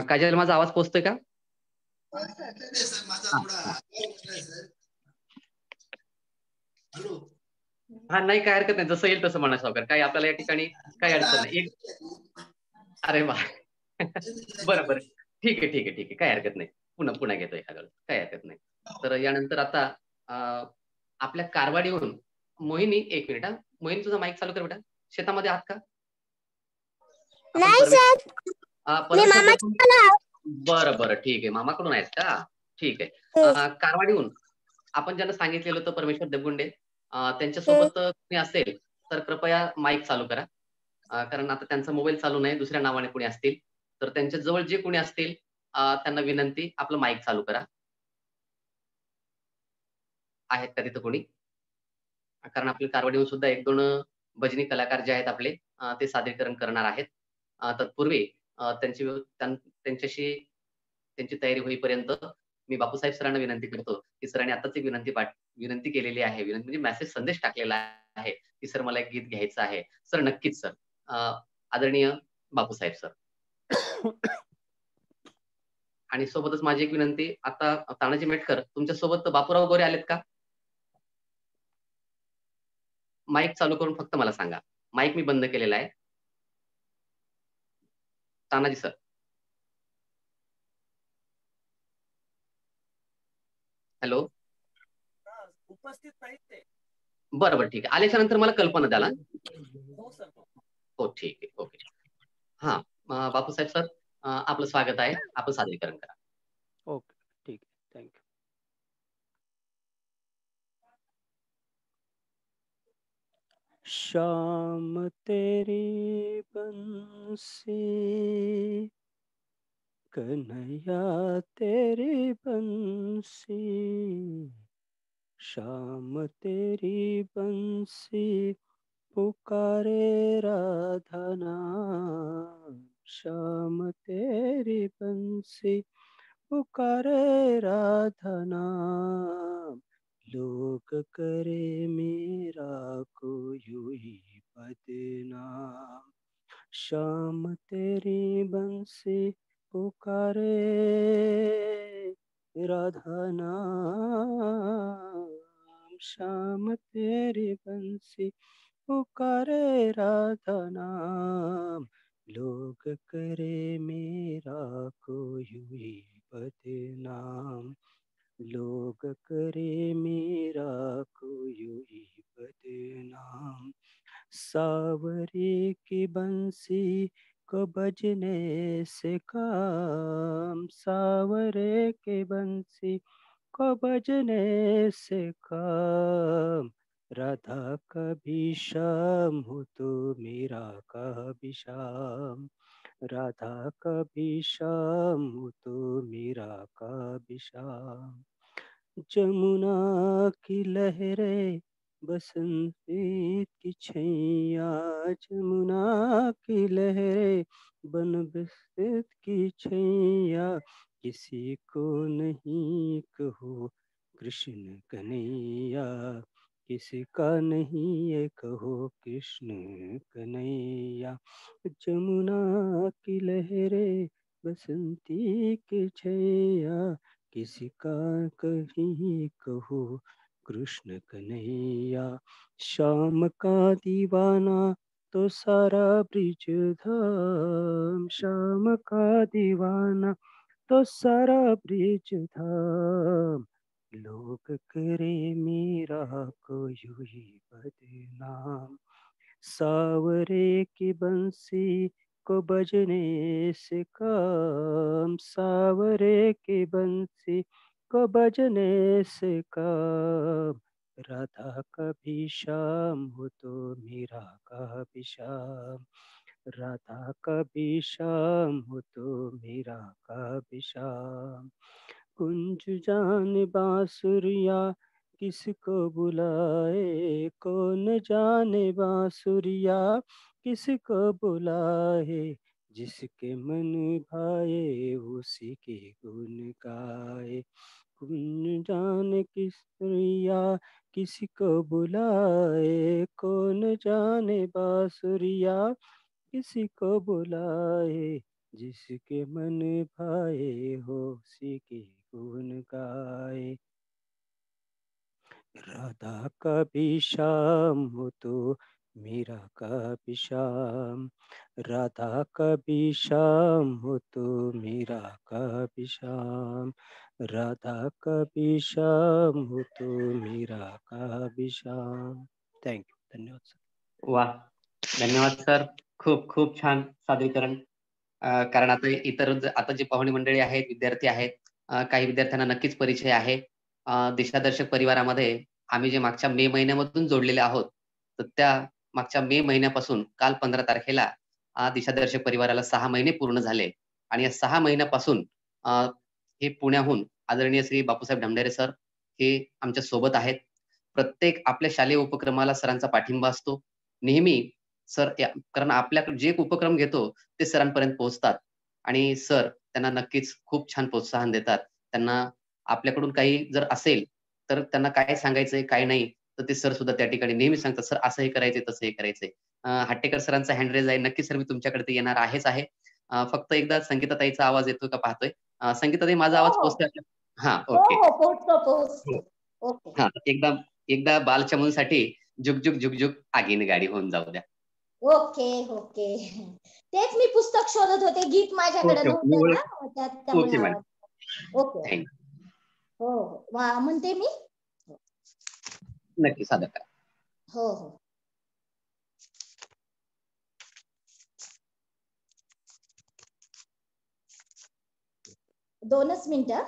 काजल, माझा आवाज पोहोचतोय का? हा, नाही काय हरकत नाही, जसं येईल तसं म्हणा सावकार. काही आपल्याला या ठिकाणी काही अडचण नाही. अरे वा बरं ठीक आहे, काय हरकत नाही. पुन्हा घेतो एखाद्या वेळेस, काय हरकत नाही. तर यानंतर आता आपल्या कारवाडीहून मोहिनी, एक मिनिट. मोहिनी, तुझा माईक चालू कर बेटा. शेतामध्ये आहात का? नाही सर, बरं ठीक आहे, मामाकडून आहेत का? ठीक आहे. कारवाडीहून आपण ज्यांना सांगितलेलं होतं परमेश्वर देवगुंडे, त्यांच्यासोबत कोणी असेल तर कृपया माईक चालू करा. कारण आता त्यांचा मोबाईल चालू नाही, दुसऱ्या नावाने कोणी असतील तर त्यांच्या जवळ जे कोणी असतील त्यांना विनंती, आपलं माईक चालू करा. आहेत का तिथं कोणी? कारण आपल्या कारवाडीहून सुद्धा एक दोन भजनी कलाकार जे आहेत आपले, ते सादरीकरण करणार आहेत. तत्पूर्वी त्यांच्याशी त्यांची तयारी होईपर्यंत मी बापूसाहेब सरांना विनंती करतो की सरांनी आताच एक विनंती केलेली आहे, म्हणजे मेसेज संदेश टाकलेला आहे की सर मला एक गीत घ्यायचं आहे. सर नक्कीच सर. आदरणीय बापूसाहेब सर. आणि सोबतच माझी एक विनंती, आता तानाजी मेटकर तुमच्या सोबत बापूराव गोरे आलेत का? माईक चालू करून फक्त मला सांगा. माईक मी बंद केलेला आहे. तानाजी सर. हॅलो. उपस्थित नाहीत ते. बरं ठीक आहे. आल्याच्या नंतर मला कल्पना द्याला. हो सर. हो ठीक आहे. ओके. हा, बापूसाहेब सर, आपलं स्वागत आहे. आपण सादरीकरण करा. ओके, ठीक आहे. थँक्यू. शाम तेरी बंसी कन्हैया तेरी बंसी, शाम तेरी बंसी पुकारे राधा नाम, शाम तेरी बंसी पुकारे राधा नाम, लोग करे मेरा को यूं ही बदनाम, शाम तेरी बंसी पुकारे राधा नाम, श्याम तेरी बंसी पुकारे राधा नाम, लोग करे मेरा कोई बदनाम, लोग करे मेरा कोई बदनाम। सावरे की बंसी को बजने से काम, सावरे की बंसी को बजने से काम, राधा का भी शाम हो तो मेरा का भी शाम, राधा का भी शाम हो तो मेरा का भी शाम। जमुना की लहरें बसंती की छैया, जमुना की लहरें बन बसंत की छैया, किसी को नहीं कहो कृष्ण कन्हैया, किसी का नहीं ये कहो कृष्ण कन्हैया। जमुना की लहरें बसंती की छैया, किसी का कहीं कहो कृष्ण कन्हैया। श्याम का दीवाना तो सारा ब्रिज धाम, श्याम का दीवाना तो सारा ब्रिज धाम, लोग करे मेरा कोई बदनाम। सावरे की बंसी को बजने से काम, सावरे की बंसी को बजने से काम, राधा का भी शाम हो तो मेरा का भी शाम, राधा का भी शाम हो तो मेरा का भी शाम। कुंज जान बांसुरिया किसको बुलाए, कौन जाने बांसुरिया किसको बुलाए, जिसके मन भाए उसी के गुण गाए। कुंज जाने किसरिया किसको बुलाए, कौन जाने बांसुरिया किसी को बुलाए, जिसके मन भाए हो उसी के गुण गाए। राधा का भी शाम हो तो मेरा का भी शाम, राधा का भी शाम हो तो मेरा का भी शाम, राधा का भी शाम हो तो मेरा का भी शाम। थँक्यू, धन्यवाद सर। वा, धन्यवाद सर. खूप खूप छान सादरीकरण. कारण आता आता जे पाहुणे मंडळी आहेत, विद्यार्थी आहेत, काही विद्यार्थ्यांना नक्कीच परिचय आहे. दिशादर्शक परिवारामध्ये आम्ही जे मागच्या मे महिन्यामधून जोडलेले आहोत, तर त्या मागच्या मे महिन्यापासून काल 15 तारखेला दिशादर्शक परिवाराला 6 महिने पूर्ण झाले आणि या 6 महिन्यापासून हे पुण्याहून आदरणीय श्री बापूसाहेब ढमढेरे सर हे आमच्या सोबत आहेत. प्रत्येक आपल्या शालेय उपक्रमाला सरांचा पाठिंबा असतो. नेहमी सर कारण आपल्याकडे जे उपक्रम घेतो ते सरांपर्यंत पोहोचतात आणि सर त्यांना नक्कीच खूप छान प्रोत्साहन देतात. त्यांना आपल्याकडून काही जर असेल तर त्यांना काय सांगायचंय काय नाही तर ते सर सुद्धा त्या ठिकाणी नेहमी सांगतात, सर असं हे करायचंय तसं हे करायचंय. हट्टेकर सरांचा हँड रेज आहे. नक्की सर मी तुमच्याकडे ते येणार आहेच आहे. फक्त एकदा संगीताताईचा आवाज येतोय का पाहतोय. संगीताताई माझा आवाज पोहोचतोय? हा, ओके. पोहोचतो. ओके. हा, एकदा बालचमनसाठी जुगजुग जुगजुग आगीन गाडी होऊन जाऊ द्या. Okay okay. तेच मी पुस्तक शोधत होते, गीत माझ्याकडे नव्हतं ना त्यामुळे ओके आवाज. मॅडम. ओके. हो म्हणते मी. नक्की सादर करा. हो हो. दोनच मिनिटं.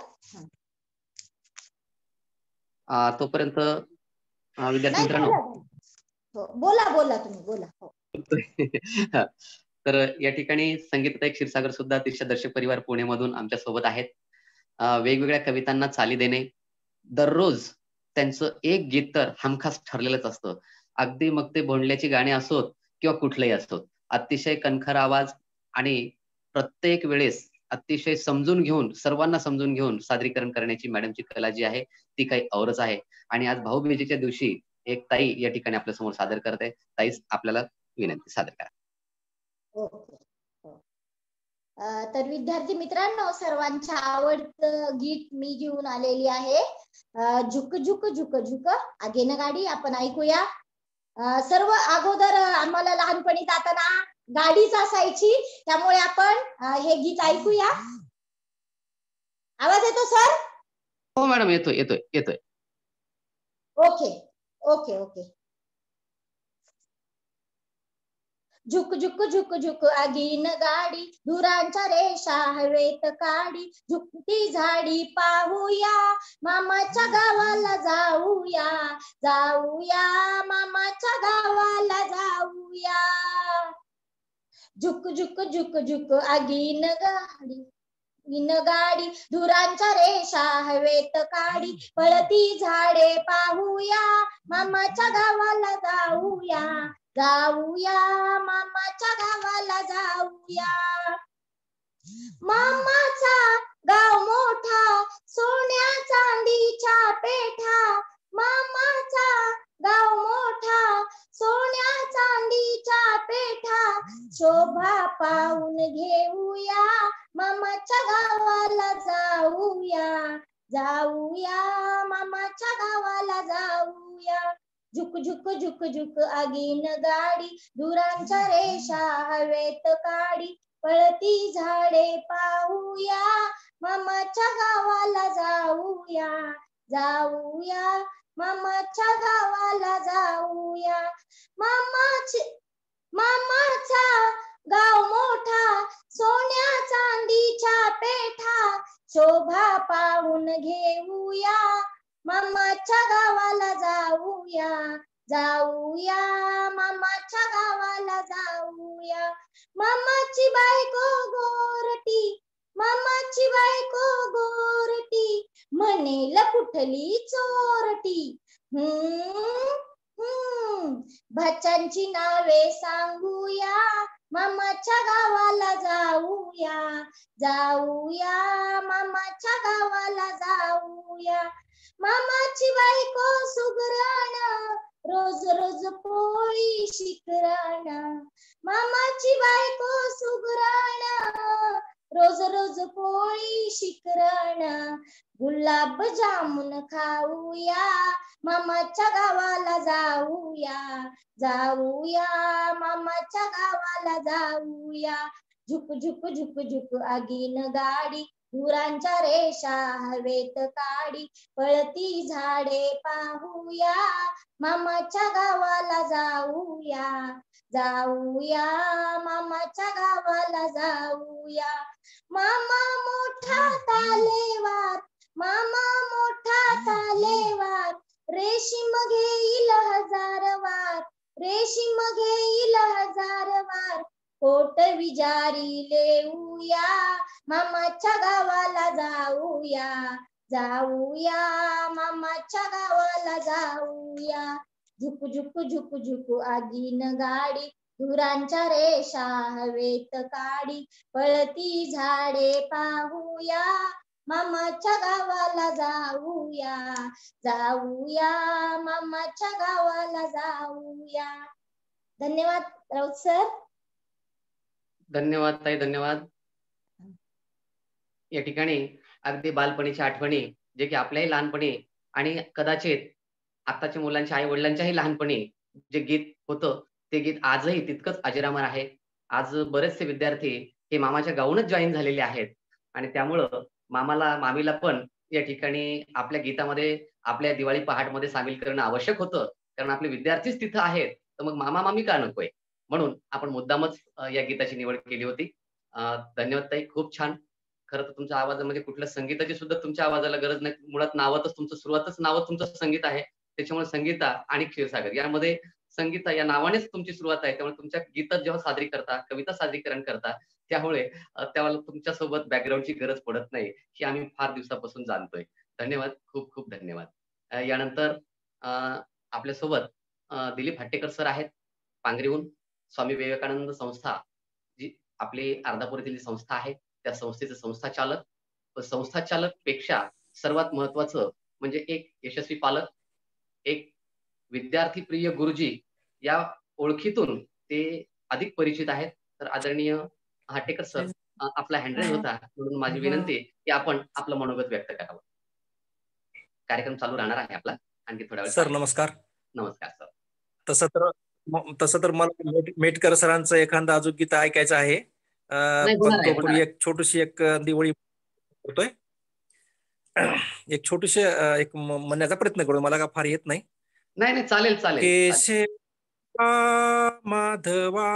तोपर्यंत विद्यार्थी मित्रांनो, बोला तुम्ही बोला. तर या ठिकाणी संगीतताई क्षीरसागर सुद्धा दिशादर्शक परिवार पुणेमधून आमच्या सोबत आहेत. वेगवेगळ्या कवितांना चाली देणे, दररोज त्यांचं एक गीत तर हमखास ठरलेलंच असतं. अगदी मग ते भोंडल्याची गाणी असोत किंवा कुठलेही असोत, अतिशय कणखर आवाज आणि प्रत्येक वेळेस अतिशय समजून घेऊन, सर्वांना समजून घेऊन सादरीकरण करण्याची मॅडमची कला जी आहे ती काही औरच आहे. आणि आज भाऊबीजेच्या दिवशी एक ताई या ठिकाणी आपल्या समोर सादर करते. ताई आपल्याला विनंती सादर करा. तर विद्यार्थी मित्रांनो, सर्वांच्या आवडतं गीत मी घेऊन आलेली आहे. झुक झुक झुक झुक आगे न गाडी. आपण ऐकूया. सर्व अगोदर आम्हाला लहानपणी जाताना गाडीच असायची, त्यामुळे आपण हे गीत ऐकूया. आवाज येतो सर? हो मॅडम, येतोय येतोय येतोय. Okay okay okay. झुक झुक झुक झुक आगीन गाडी, धुरांच्या रेषा हवेत काढी. झुकती झाडी पाहूया, मामाच्या गावाला जाऊया. जाऊया मामाच्या गावाला जाऊया. झुक झुक झुक झुक आगीन गाडी, गाडी धुरांच्या रेषा हवेत काढी. पळती झाडे पाहूया, मामाच्या गावाला जाऊया. जाऊया मामाच्या गावाला जाऊया. मामाचा गाव मोठा, सोन्या चांदीच्या पेठा. मामाचा गाव मोठा, सोन्या चांदीच्या पेठा. शोभा पाहून घेऊया, मामाच्या गावाला जाऊया. जाऊया मामाच्या गावाला जाऊया. झुक झुक झुक झुक आगीन गाडी, धुरांच्या रेषा हवेत काढी. पळती झाडे पाहूया, मामाच्या गावाला जाऊया. जाऊया मामाच्या गावाला जाऊया. मामाचा गाव मोठा, सोन्या चांदीच्या पेठा. शोभा पाहून घेऊया, मामाच्या गावाला जाऊया. जाऊया मामाच्या गावाला जाऊया. मामाची बायको गोरटी, मामाची बायको गोरटी. म्हणेल कुठली चोरटी. भाच्यांची नावे सांगूया, मामाच्या गावाला जाऊया. जाऊया मामाच्या गावाला जाऊया. मामाची बायको सुगरण, रोज रोज पोळी शिकरण. मामाची बायको सुगरण, रोज रोज पोळी शिकरण. गुलाब जामुन खाऊया, मामाच्या गावाला जाऊया. जाऊया मामाच्या गावाला जाऊया. झुक झुक झुक झुक आगीन गाडी, धुरांच्या रेषा हवेत काढी. पळती झाडे पाहूया, मामाच्या गावाला जाऊया. जाऊया मामाच्या गावाला जाऊया. मामा मोठा तालेवार, मामा मोठा तालेवार. रेशीम घेईल हजारवार, रेशीम घेईल हजारवार. पोट विजारी लेऊया, मामाच्या गावाला जाऊया. जाऊया मामाच्या गावाला जाऊया. झुक झुक झुक झुक आगीन गाडी, धुरांच्या रेषा हवेत काढी. पळती झाडे पाहूया, मामाच्या गावाला जाऊया. जाऊया मामाच्या गावाला जाऊया. धन्यवाद राऊत सर. धन्यवाद ताई, धन्यवाद. या ठिकाणी अगदी बालपणीच्या आठवणी, जे की आपल्याही लहानपणी आणि कदाचित आताच्या मुलांच्या आई वडिलांच्याही लहानपणी जे गीत होतं, ते गीत आजही तितकंच अजरामर आहे. आज बरेचसे विद्यार्थी हे मामाच्या गावाहूनच जॉईन झालेले आहेत आणि त्यामुळं मामीला पण या ठिकाणी आपल्या गीतामध्ये, आपल्या दिवाळी पहाटमध्ये सामील करणं आवश्यक होतं. कारण आपले विद्यार्थीच तिथं आहेत, तर मग मामी का नकोय? म्हणून आपण मुद्दामच या गीताची निवड केली होती. धन्यवाद ताई, खूप छान. खरं तर तुमच्या आवाजामध्ये कुठल्या संगीताची सुद्धा तुमच्या आवाजाला गरज नाही. मुळात नावातच तुमचं, सुरुवातच नावच तुमचं संगीत आहे. त्याच्यामुळे संगीता आणि क्षीरसागर यामध्ये संगीता या नावानेच तुमची सुरुवात आहे. त्यामुळे तुमच्या गीतात जेव्हा सादरी करता, कविता सादरीकरण करता, त्यामुळे त्यावेळेला तुमच्या सोबत बॅकग्राऊंडची गरज पडत नाही, ही आम्ही फार दिवसापासून जाणतोय. धन्यवाद, खूप खूप धन्यवाद. यानंतर आपल्यासोबत दिलीप हट्टेकर सर आहेत, पांगरीहून. स्वामी विवेकानंद संस्था, जी आपली अर्धापूर संस्था आहे, त्या संस्थेचे संस्थाचालक. संस्थाचालक पेक्षा सर्वात महत्वाचं म्हणजे एक यशस्वी पालक, एक विद्यार्थी प्रिय गुरुजी, या ओळखीतून ते अधिक परिचित आहेत. तर आदरणीय हट्टेकर सर, आपला हँडरेज होता, म्हणून माझी विनंती आहे की आपण आपलं मनोगत व्यक्त करावं. कार्यक्रम चालू राहणार आहे आपला आणखी थोड्या वेळ. सर नमस्कार. नमस्कार सर. तसं तर मला मेटकर सरांचं एखादं अजून गीत ऐकायचं आहे. पण तोपर्यंत एक छोटीशी एक दिवाळी होतोय, एक छोटीशी एक म्हणण्याचा प्रयत्न करू. मला का फार येत नाही. नाही चालेल चालेल. केशवा माधवा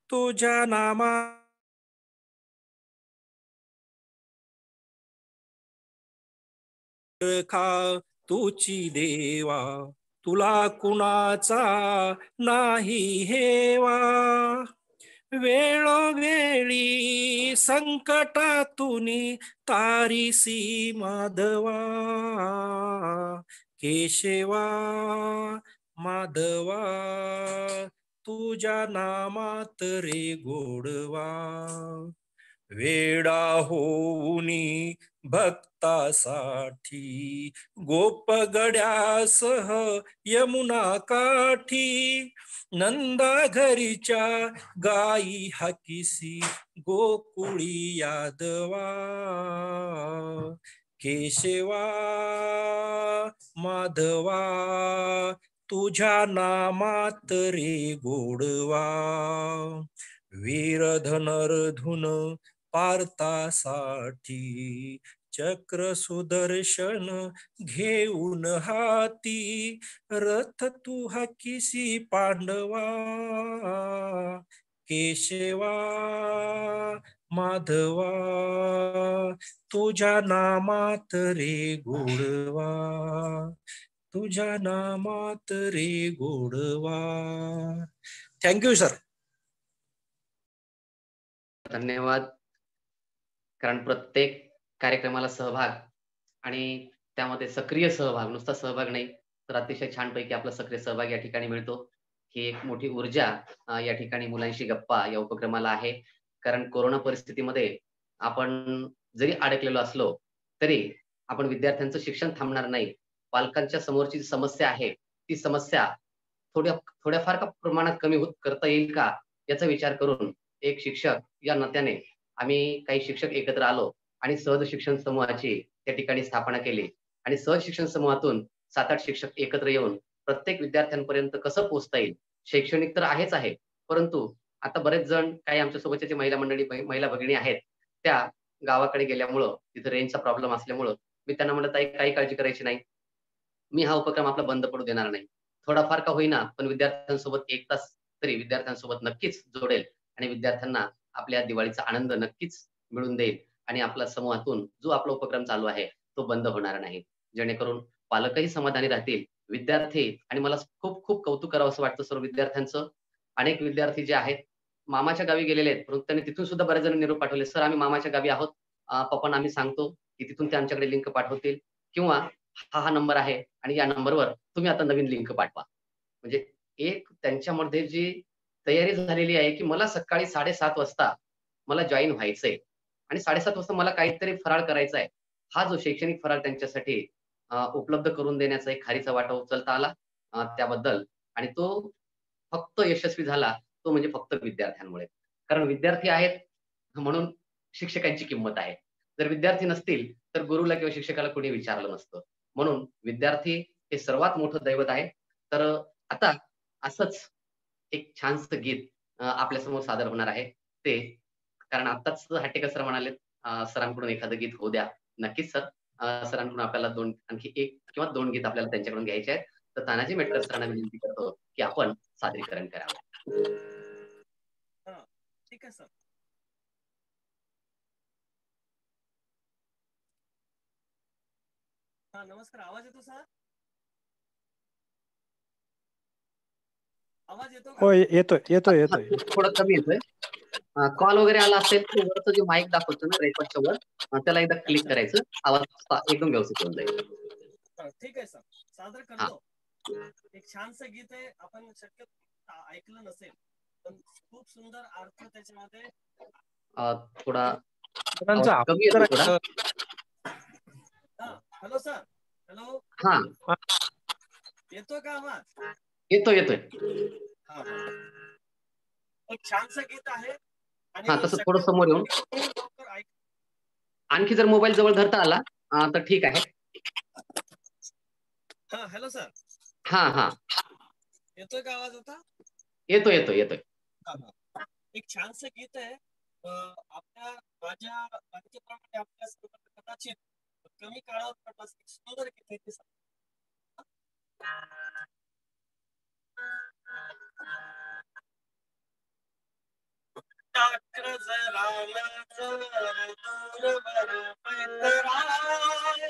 तुझ्या नामा खा तुची देवा, तुला कुणाचा नाही हेवा. वेळोवेळी संकटातून तारीसी माधवा, केशवा माधवा तुझ्या नामात रे गोडवा. वेडा होऊनी भक्तासाठी गोपगड्यासह यमुना काठी, नंदा घरीच्या गाई हाकिसी गोकुळी यादवा. केशवा माधवा तुझ्या नामात रे गोडवा. वीरधनर्धुन पार्थासाठी चक्र सुदर्शन घेऊन हाती, रथ तू हाकिसी पांडवा. केशवा माधवा तुझ्या नामात रे गोडवा, तुझ्या नामात रे गोडवा. Thank you sir. धन्यवाद. कारण प्रत्येक कार्यक्रमाला सहभाग आणि त्यामध्ये सक्रिय सहभाग, नुसता सहभाग नाही तर अतिशय छानपैकी आपला सक्रिय सहभाग या ठिकाणी मिळतो. ही एक मोठी ऊर्जा या ठिकाणी मुलांशी गप्पा या उपक्रमाला आहे. कारण कोरोना परिस्थितीमध्ये आपण जरी अडकलेलो असलो तरी आपण विद्यार्थ्यांचं शिक्षण थांबणार नाही. पालकांच्या समोरची समस्या आहे ती समस्या थोड्याफार का प्रमाणात कमी करता येईल का याचा विचार करून एक शिक्षक या नात्याने आम्ही काही शिक्षक एकत्र आलो आणि सहज शिक्षण समूहाची त्या ठिकाणी स्थापना केली. आणि सहज शिक्षण समूहातून 7-8 शिक्षक एकत्र येऊन प्रत्येक विद्यार्थ्यांपर्यंत कसं पोहोचता येईल. शैक्षणिक तर आहेच आहे, परंतु आता बरेच जण काही आमच्या सोबतचे जे महिला मंडळी महिला भगिनी आहेत त्या गावाकडे गेल्यामुळं तिथं रेंजचा प्रॉब्लेम असल्यामुळं मी त्यांना म्हणत आहे काही काळजी करायची नाही, मी हा उपक्रम आपला बंद पडू देणार नाही. थोडाफार का होईना पण विद्यार्थ्यांसोबत 1 तास तरी विद्यार्थ्यांसोबत नक्कीच जोडेल आणि विद्यार्थ्यांना आपल्या दिवाळीचा आनंद नक्कीच मिळून देईल. आणि आपला समूहातून जो आपला उपक्रम चालू आहे तो बंद होणार नाही, जेणेकरून पालकही समाधानी राहतील, विद्यार्थी. आणि मला खूप खूप कौतुक करावं असं वाटतं सर्व विद्यार्थ्यांचं. अनेक विद्यार्थी जे आहेत मामाच्या गावी गेलेले आहेत, परंतु त्यांनी तिथून सुद्धा बऱ्याच जण निरोप पाठवले, सर आम्ही मामाच्या गावी आहोत, पप्पांना आम्ही सांगतो की तिथून ते आमच्याकडे लिंक पाठवतील किंवा हा नंबर आहे आणि या नंबरवर तुम्ही आता नवीन लिंक पाठवा. म्हणजे एक त्यांच्यामध्ये जी तयारी झालेली आहे की मला सकाळी 7:30 वाजता मला जॉईन व्हायचंय आणि 7:30 वाजता मला काहीतरी फराळ करायचा आहे. हा जो शैक्षणिक फराळ त्यांच्यासाठी उपलब्ध करून देण्याचा एक खारीचा वाटा उचलता आला त्याबद्दल. आणि तो फक्त यशस्वी झाला तो म्हणजे फक्त विद्यार्थ्यांमुळे. कारण विद्यार्थी आहेत म्हणून शिक्षकांची किंमत आहे. जर विद्यार्थी नसतील तर गुरुला किंवा शिक्षकाला कोणी विचारलं नसतं. म्हणून विद्यार्थी हे सर्वात मोठं दैवत आहे. तर आता असंच एक छानसं गीत आपल्यासमोर सादर होणार आहे ते, कारण आत्ताच हाटेकर सर म्हणाले सरांकडून एखादं गीत होऊ द्या. नक्कीच सर, सरांकडून आपल्याला आणखी 1 किंवा 2 गीत आपल्याला त्यांच्याकडून घ्यायचे आहेत. तर तानाजी मेटकर सरांना विनंती करतो की आपण सादरीकरण करावं. ठीक आहे सर. हा नमस्कार, आवाज येतो सर? आवाज येतो का? हो येतोय. थोडं कमी येतोय. कॉल वगैरे आला असेल तर वरचं जे माईक दाखवतो ना रेकॉर्डच्या वर त्याला एकदा क्लिक करायचं, आवाज एकदम व्यवस्थित होऊन जाईल. ठीक आहे सर, सादर करतो. एक छानसं गीत आहे, आपण शक्यतो ऐकलं नसेल पण खूप सुंदर अर्थ त्याच्यामध्ये. थोडा कमी येतो थोडा. Hello sir, hello. हा येतो का आवाज? येतोय. एक छानसं गीत आहे, हा तसं थोडं समोर येऊन आणखी जर मोबाईल जवळ धरता आला तर ठीक आहे. हा हॅलो सर. हा हा येतोय का आवाज आता? येतोय येतोय येतोय. एक छानसं गीत आहे. आपल्या माझ्या माहितीप्रमाणे आपल्या सर्वांना कदाचित कमी काळात पडलं सुंदर गीत आहे ते. टाकर जरा नजर दूरवर पैतराय,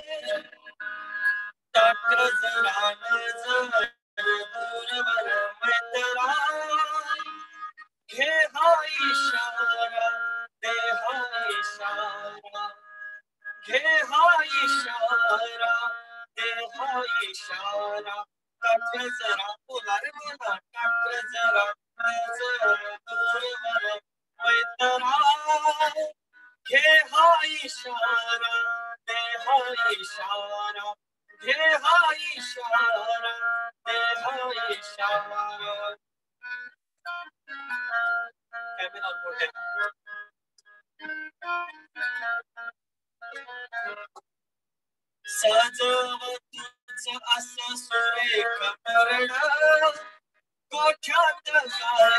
टाकर जरा नजर दूरवर पैतराय, घे हा इशारा दे हा इशारा, घे हा इशारा दे हा इशारा, टाकर जरा बोला रे बोला, टाकर जरा नजर दूरवर पैतराय, घे हा इशारा दे हा इशारा, घे हा इशारा दे हा इशारा. कॅमेरा मोठे सजव तुझं असं सुरेख करण, गोठ्यात काय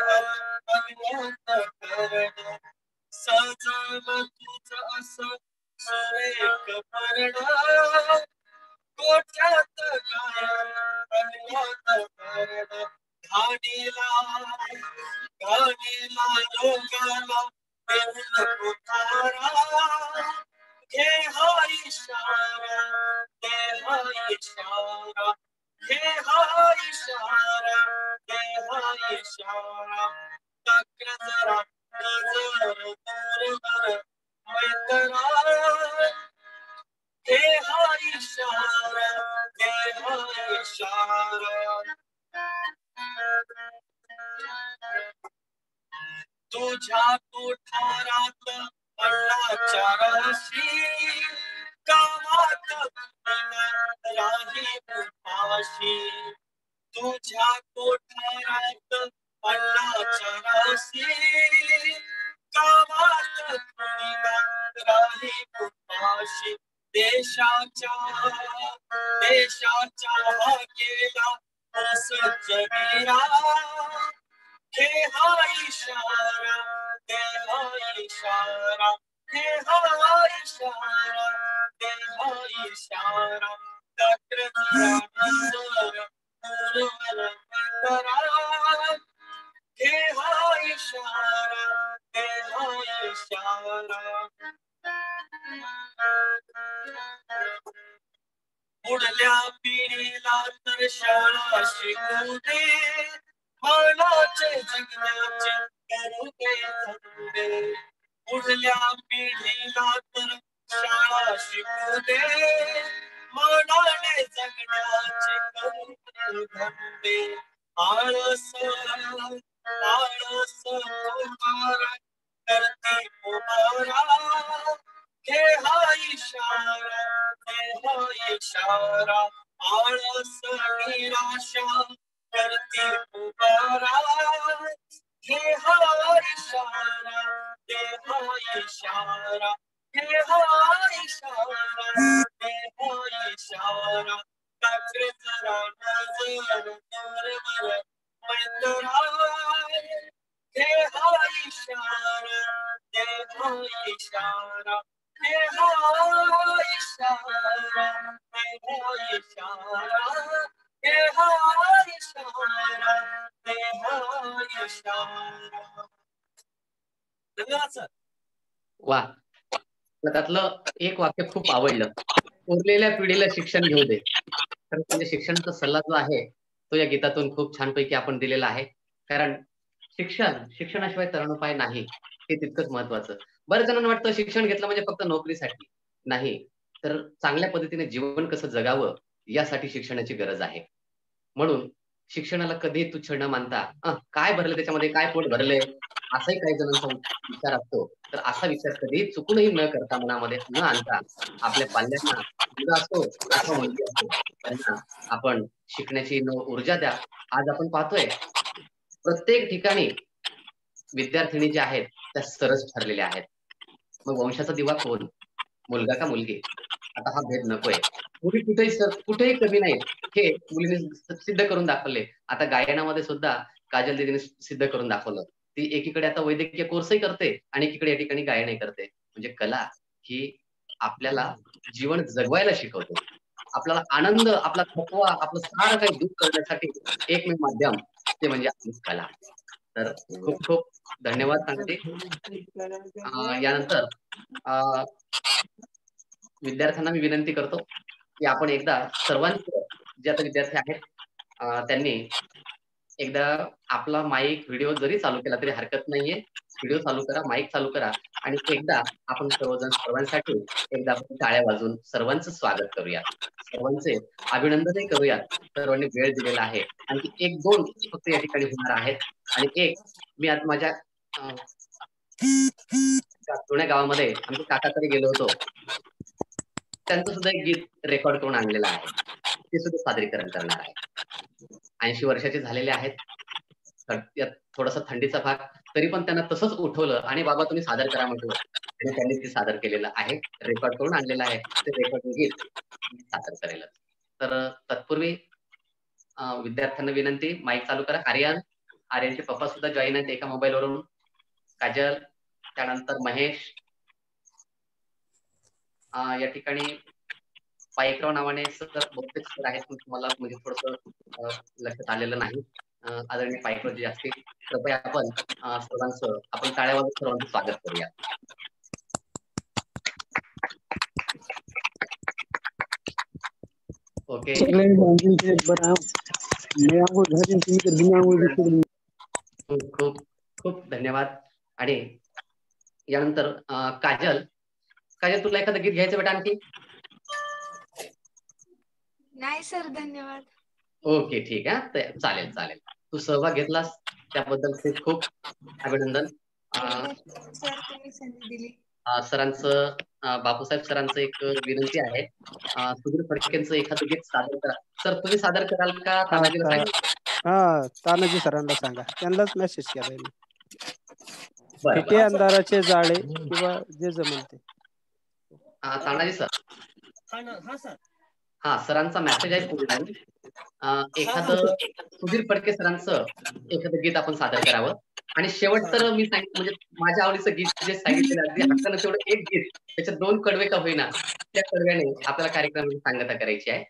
अज्ञात करण, सजव तुझं असं सुरेख करण, गोठ्यात काय अज्ञात करण, घाणीला रोगाला देऊ नको थारा, घे हा इशारा दे हा इशारा, घे हा इशारा दे हा इशारा, टाकर जरा नजर दूरवर पैतराय, घे हा इशारा दे हा इशारा. तुझ्या कोठारात अण्णाच्या राशी, गावात राही उपाशी, तुझ्या कोठारात अण्णाच्या राशी, गावात राही उपाशी, देशाच्या हाकेला सज्ज वीरा, घे हा इशारा दे हा इशारा, घे हा इशारा दे हा इशारा, टाकर जरा नजर दूरवर पैतराय, घे हा इशारा दे हा इशारा. पुढल्या पिढीला तर शाळा शिकू दे, मानाचे जगण्याचे करू दे धंदे, पुढल्या पिढीला तर शाळा शिकू दे, मानाने जगण्याचे करू दे धंदे, आळस तुमारा करते उभारा, घे हा इशारा दे हा इशारा, आळस निराशा करते उभारा, घे हा इशारा दे हा इशारा, घे हा इशारा दे हा इशारा, टाकर जरा नजर दूरवर पैतराय, घे हा इशारा दे हा इशारा, घे हा इशारा दे हा इशारा, घे हा इशारा दे हा इशारा. धन्यवाद सर. वा, त्यातलं एक वाक्य खूप आवडलं. उरलेल्या पिढीला शिक्षण घेऊ दे. तर म्हणजे शिक्षणाचा सल्ला जो आहे तो या गीतातून खूप छानपैकी आपण दिलेला आहे. कारण शिक्षणाशिवाय तरणोपाय नाही हे तितकंच महत्वाचं. बऱ्याच जणांना वाटतं शिक्षण घेतलं म्हणजे फक्त नोकरीसाठी नाही, तर चांगल्या पद्धतीने जीवन कसं जगावं यासाठी शिक्षणाची गरज आहे. म्हणून शिक्षणाला कधी तुच्छ न मानता काय भरलं त्याच्यामध्ये, काय पोट भरलंय असाही काही जणांचा विचार असतो. तर असा विचार कधी चुकूनही न करता, मनामध्ये न आणता आपल्या पाल्यांना, मुलगा असो अथवा मुलगी असो, त्यांना आपण शिकण्याची ऊर्जा द्या. आज आपण पाहतोय प्रत्येक ठिकाणी विद्यार्थिनी जे आहेत त्या सरस ठरलेल्या आहेत. मग वंशाचा दिवा कोण, मुलगा का मुलगी, आता हा भेद नकोय. मुली कुठेही कमी नाहीत हे मुलीने सिद्ध करून दाखवले. आता गायनामध्ये सुद्धा काजल दीदीने सिद्ध करून दाखवलं. ती एकीकडे आता वैद्यकीय कोर्सही करते आणि एकीकडे या ठिकाणी गायनही करते. म्हणजे कला ही आपल्याला जीवन जगवायला शिकवते. आपल्याला आनंद, आपला थकवा, आपलं सारं काही दूर करण्यासाठी एकमेव माध्यम ते म्हणजे आपली कला. तर खूप खूप धन्यवाद सांगते. यानंतर विद्यार्थ्यांना मी विनंती करतो की आपण एकदा सर्वांचे जे आता विद्यार्थी आहेत त्यांनी एकदा आपला माईक व्हिडिओ जरी चालू केला तरी हरकत नाहीये. व्हिडिओ चालू करा, माईक चालू करा आणि एकदा आपण सर्वांसाठी एकदा आपण टाळ्या वाजवून सर्वांचं स्वागत करूया, सर्वांचे अभिनंदनही करूया. सर्वांनी वेळ दिलेला आहे. आणखी 1-2 फक्त या ठिकाणी होणार आहेत आणि एक मी आज माझ्या जुन्या गावामध्ये आमच्या काकाकडे गेलो होतो. त्यांचं सुद्धा एक गीत रेकॉर्ड करून आणलेलं आहे. ते सुद्धा सादरीकरण करणार आहे. 80 वर्षाचे झालेले आहेत. यात थोडासा थंडीचा भाग, तरी पण त्यांना तसंच उठवलं आणि बाबा तुम्ही सादर करा म्हटलं आणि त्यांनी ते सादर केलेलं आहे. रेकॉर्ड करून आणलेलं आहे. ते रेकॉर्डिंग गीत सादर करेल. तर तत्पूर्वी विद्यार्थ्यांना विनंती, माईक चालू करा. आर्यनचे पप्पा सुद्धा जॉईन आहेत एका मोबाईलवरून. काजल, त्यानंतर महेश, या ठिकाणी पायकराव नावाने सर बहुतेक सर आहेत, पण तुम्हाला म्हणजे थोडस लक्षात आलेलं नाही. आदरणीय पायकरावजी असतील, कृपया आपण सर्वांचं आपण टाळ्या वाजवून सर्वांचं स्वागत करूया. ओके, खूप खूप धन्यवाद. आणि यानंतर काजल, तुला एखादं गीत घ्यायचं बेटा आणखी? नाही सर, धन्यवाद. ओके, ठीक आहे, चालेल चालेल. तू सहभाग घेतलास त्याबद्दल खूप खूप अभिनंदन. सर, तुम्ही संधी दिली. सरांचं बापूसाहेब सरांचं एक विनंती आहे, सुधीर फडकेंचं एखादं गीत सादर करा. सर तुम्ही सादर कराल का तानाजीला सांगा? तानाजी सरांना सांगा, त्यांनाच मेसेज केलाय मी. बरं, फिटे अंधाराचे जाळे किंवा जे जमल ते. तानाजी सर. हा, सरांचा मेसेज आहे पूर्ण. एखादं सुधीर फडके सरांचं एखादं गीत आपण सादर करावं. आणि शेवट तर मी सांगितलं म्हणजे माझ्या आवडीचं गीत जे सांगितलेलं अगदी हक्कानं तेवढं एक गीत, त्याच्यात 2 कडवे का होईना त्या कडव्याने आपल्याला कार्यक्रमाची सांगता करायची आहे.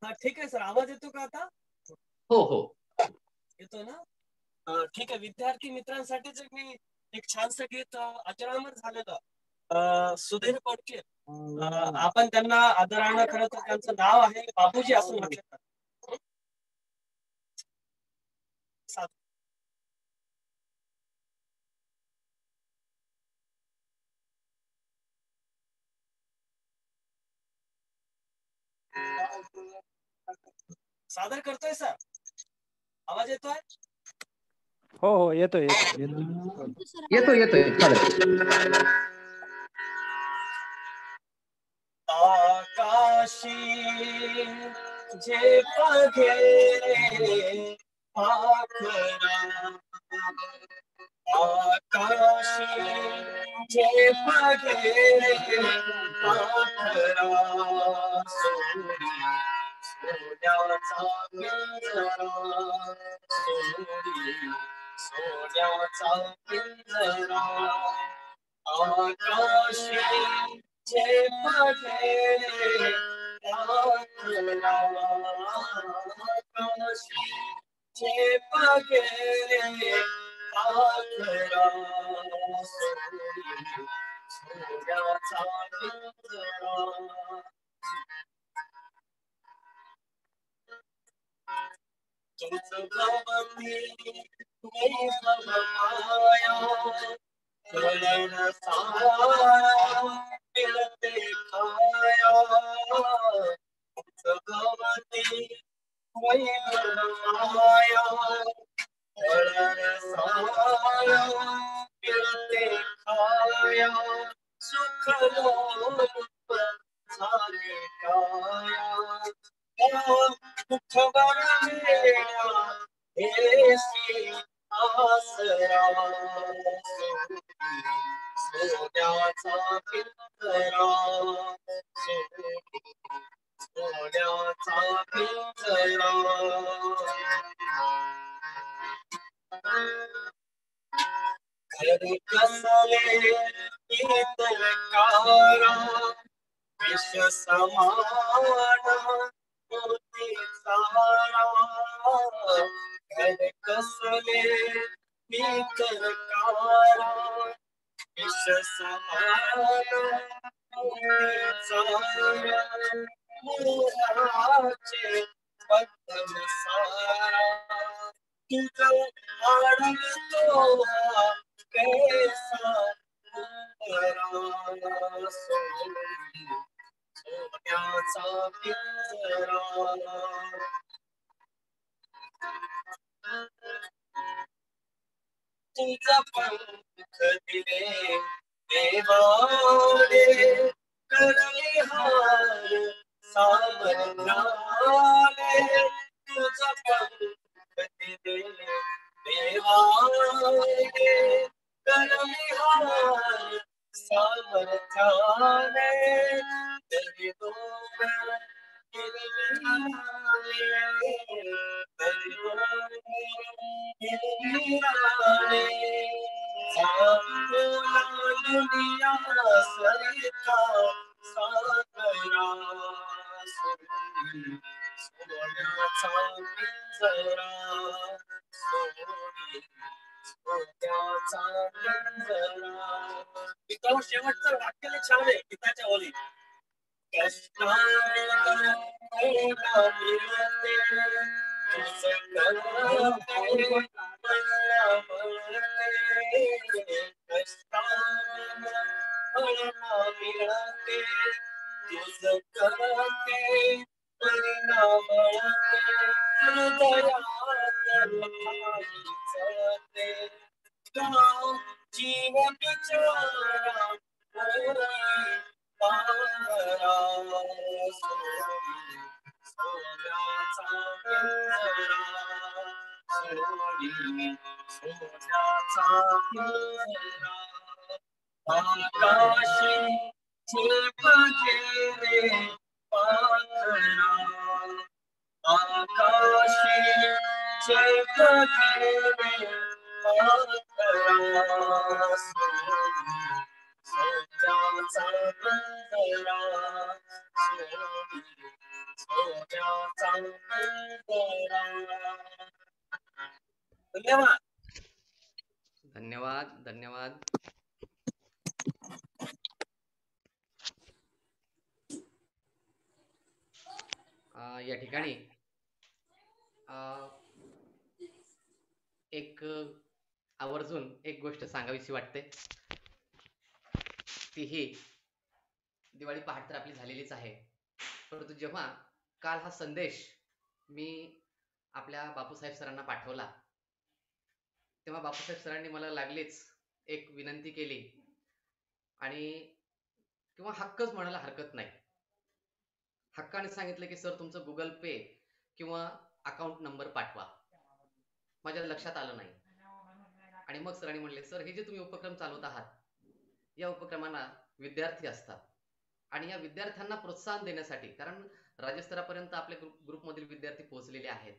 हा, ठीक आहे सर. आवाज येतो का आता? हो हो, येतो ना? ठीक आहे. विद्यार्थी मित्रांसाठीच मी एक छानसं गीत अजरामर झालेलं सुधीर फडके, आपण त्यांना आदरानं, खरं तर त्यांचं नाव आहे बाबूजी असं म्हटलं. सादर करतोय सर. आवाज येतोय? हो हो, येतोय. आकाशी जे पघेरे पाखरा, आकाशी जे पघेरे पाखरा, सोन्याचा पिंजरा, सोन्याचा पिंजरा, आकाशी जे पघेरे पाखरा, आकाशी जे पघेरे पाखरा, सोन्याचा पिंजरा. तुझ भवती वैभव माया, कळण सारा मिळते खाया. तुझ भवती वैभव माया, कळण सारा मिळते खाया. सुख लोप झाले काया, दुःख बळवेळा हेसी आसरा सोन्याचा पिंजरा सोन्याचा पिंजरा घर कसले इतरकारा विष समान मोती सारा घर कसले इतरकारा विष समान मोती सारा मोराचे बंधन सारा तुझं आडतो कैसा सोन्याचा पिंजरा तुझा पंख दिले देवाने करले हार सामर्थ्याने तुझा पंख दिले देवाने करले हार सामर्थ्याने तरी दुनिया सरिता सागरा सोन्याचा पिंजरा सोन्याचा पिंजरा. मित्रांनो, शेवटचं वाक्य छान आहे गीताच्या ओळी. कष्टाने मिळते तुझं करते मला मिळते कष्टाने मिळते तुझं करते परिणाम मिळते हृदयात चळते जीव बिचारा पांढरा सोन्याचा पिंजरा सोन्याचा पिंजरा. आकाशी झेप घेरे पाखरा आकाशी झेप घेरे पाखरा सोन्याचा पिंजरा सोन्याचा पिंजरा. धन्यवाद. धन्यवाद धन्यवाद. या ठिकाणी एक आवर्जून एक गोष्ट सांगावीशी वाटते. ती ही दिवाळी पहाट तर आपली झालेलीच आहे, परंतु जेव्हा काल हा संदेश मी आपल्या बापूसाहेब सरांना पाठवला तेव्हा बापूसाहेब सरांनी मला लागलीच एक विनंती केली आणि किंवा हक्कच म्हणायला हरकत नाही. हक्काने सांगितलं की सर तुमचं गुगल पे किंवा अकाउंट नंबर पाठवा. माझ्या लक्षात आलं नाही आणि मग सरांनी म्हणले सर हे जे तुम्ही उपक्रम चालवत आहात या उपक्रमांना विद्यार्थी असतात आणि या विद्यार्थ्यांना प्रोत्साहन देण्यासाठी, कारण राज्यस्तरापर्यंत आपल्या ग्रुपमधील विद्यार्थी पोहोचलेले आहेत,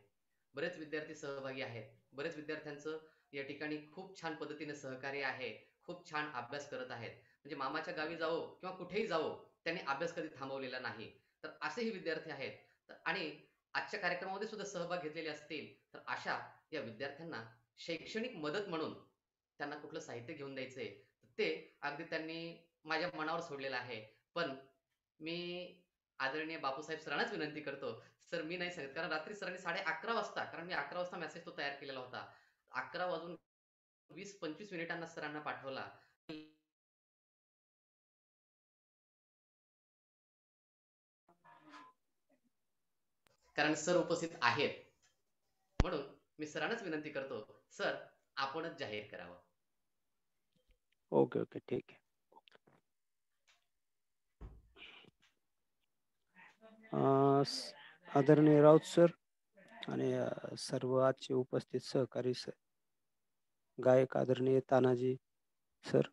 बरेच विद्यार्थी सहभागी आहेत, बरेच विद्यार्थ्यांचं या ठिकाणी खूप छान पद्धतीने सहकार्य आहे, खूप छान अभ्यास करत आहेत. म्हणजे मामाच्या गावी जावो किंवा कुठेही जावो त्यांनी अभ्यास कधी थांबवलेला नाही. तर असेही विद्यार्थी आहेत आणि आजच्या कार्यक्रमामध्ये सुद्धा सहभाग घेतलेले असतील तर अशा या विद्यार्थ्यांना शैक्षणिक मदत म्हणून त्यांना कुठलं साहित्य घेऊन द्यायचंय ते अगदी त्यांनी माझ्या मनावर सोडलेलं आहे. पण मी आदरणीय बापूसाहेब सरांनाच विनंती करतो, सर मी नाही सांगत, कारण रात्री सरांनी 11:30 वाजता, कारण मी 11 वाजता मेसेज तो तयार केलेला होता, 11:20-25 सरांना पाठवला. कारण सर उपस्थित आहेत म्हणून मी सरांनाच विनंती करतो, सर आपणच जाहीर करावं. ओके ओके ठीक आहे. आदरणीय राऊत सर आणि सर्व आजचे उपस्थित सहकारी गायक आदरणीय तानाजी सर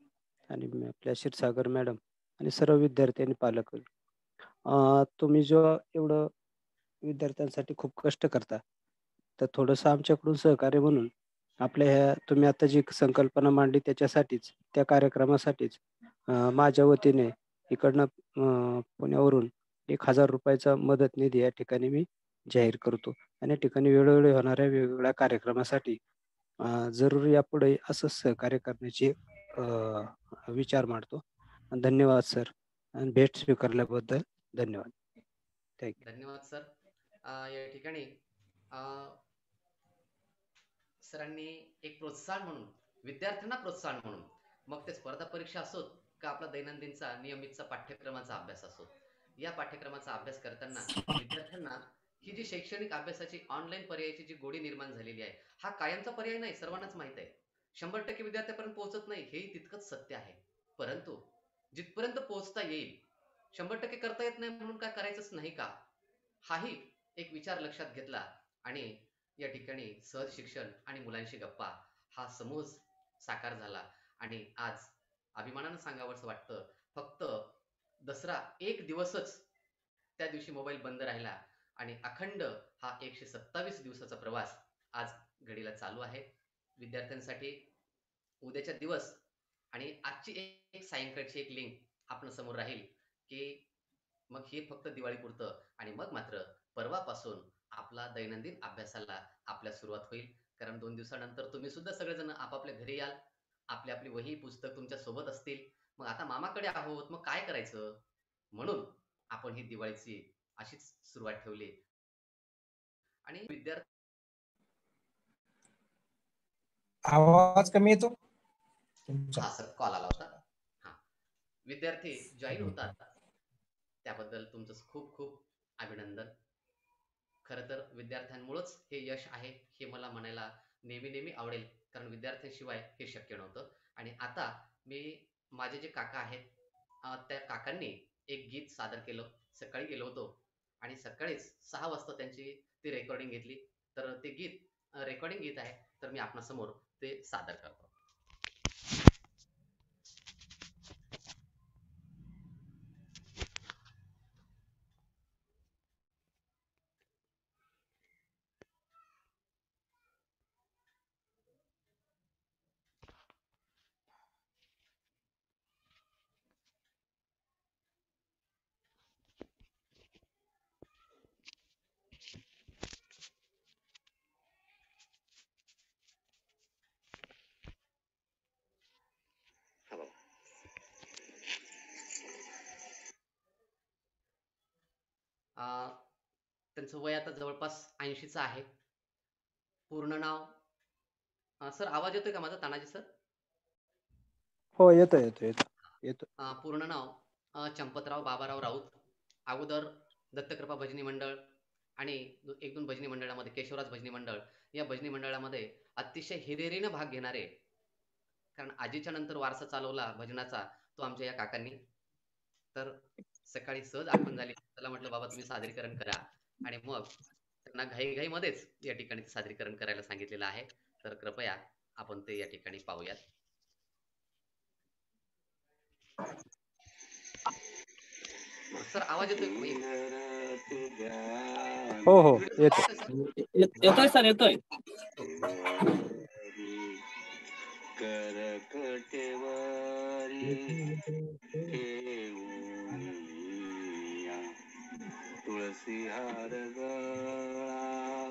आणि आपल्या क्षीरसागर मॅडम आणि सर्व विद्यार्थी आणि पालक. तुम्ही जो एवढं विद्यार्थ्यांसाठी खूप कष्ट करता, तर थोडंसं आमच्याकडून सहकार्य म्हणून आपल्या ह्या तुम्ही आता जी संकल्पना मांडली त्याच्यासाठीच, त्या कार्यक्रमासाठीच माझ्या वतीने इकडनं पुण्यावरून 1,000 रुपयाचा मदत निधी या ठिकाणी मी जाहीर करतो आणि या ठिकाणी वेळोवेळी होणाऱ्या वेगवेगळ्या कार्यक्रमासाठी जरूर यापुढे असंच सहकार्य करण्याची विचार मांडतो. धन्यवाद सर आणि भेट स्वीकारल्याबद्दल धन्यवाद. थँक्यू. धन्यवाद सर. या ठिकाणी सरांनी एक प्रोत्साहन म्हणून, विद्यार्थ्यांना प्रोत्साहन म्हणून, मग ते स्पर्धा परीक्षा असोत का आपला दैनंदिनचा नियमितचा पाठ्यक्रमाचा अभ्यास असो, या पाठ्यक्रमाचा अभ्यास करताना विद्यार्थ्यांना ही जी शैक्षणिक अभ्यासाची ऑनलाईन पर्यायाची जी गोडी निर्माण झालेली आहे, हा कायमचा पर्याय नाही, सर्वांनाच माहित आहे. 100% विद्यार्थ्यापर्यंत पोहोचत नाही, हेही तितकंच सत्य आहे. परंतु जिथपर्यंत पोहोचता येईल, 100% करता येत नाही म्हणून काय करायचंच नाही का, हाही एक विचार लक्षात घेतला आणि या ठिकाणी सहज शिक्षण आणि मुलांशी गप्पा हा समूह साकार झाला. आणि आज अभिमानानं सांगावंसं वाटतं, फक्त दसरा एक दिवसच त्या दिवशी मोबाईल बंद राहिला आणि अखंड हा 127 दिवसाचा प्रवास आज घडीला चालू आहे विद्यार्थ्यांसाठी. उद्याच्या दिवस आणि आजची एक सायंकाळची एक लिंक आपण समोर राहील की मग हे फक्त दिवाळीपुरतं आणि मग मात्र परवापासून आपला दैनंदिन अभ्यासाला आपल्या सुरुवात होईल. कारण 2 दिवसानंतर तुम्ही सुद्धा सगळेजण आपापल्या घरी याल, आपली आपली वही पुस्तक तुमच्या सोबत असतील. मग आता मामाकडे आहोत, मग काय करायचं, म्हणून आपण ही दिवाळीची अशीच सुरुवात ठेवली. आणि विद्यार्थी आवाज कमी येतो. हा सर, कॉल आला होता. हा, विद्यार्थी जॉईन होतात त्याबद्दल तुमचं खूप खूप अभिनंदन. खरं तर विद्यार्थ्यांमुळेच हे यश आहे हे मला म्हणायला नेहमी नेहमी आवडेल, कारण विद्यार्थ्यांशिवाय हे शक्य नव्हतं. आणि आता मी माझे जे काका आहेत त्या काकांनी एक गीत सादर केलं. सकाळी गेलो होतो आणि सकाळीच 6 वाजता त्यांची ती रेकॉर्डिंग घेतली. तर ते गीत रेकॉर्डिंग गीत आहे, तर मी आपणासमोर ते सादर करतो. त्यांचं वय आता जवळपास 80चं आहे. पूर्ण नाव, सर आवाज येतोय का माझा तानाजी सर? हो, येतो येतो येतो येतो. पूर्ण नाव चंपतराव बाबाराव राऊत. अगोदर दत्तकृपा भजनी मंडळ आणि 1-2 भजनी मंडळामध्ये, केशवराज भजनी मंडळ या भजनी मंडळामध्ये अतिशय हिरिरीनं भाग घेणारे, कारण आजीच्या नंतर वारसा चालवला भजनाचा तो आमच्या या काकांनी. तर सकाळी सहज आठवण झाली, त्याला म्हटलं बाबा तुम्ही सादरीकरण करा, आणि मग त्यांना घाईघाईमध्येच या ठिकाणी सादरीकरण करायला सांगितलेलं आहे. तर कृपया आपण ते या ठिकाणी पाहूयात. सर आवाज येतोय? हो हो येतो. येतोय सर, येतोय. तुळसी हार गळा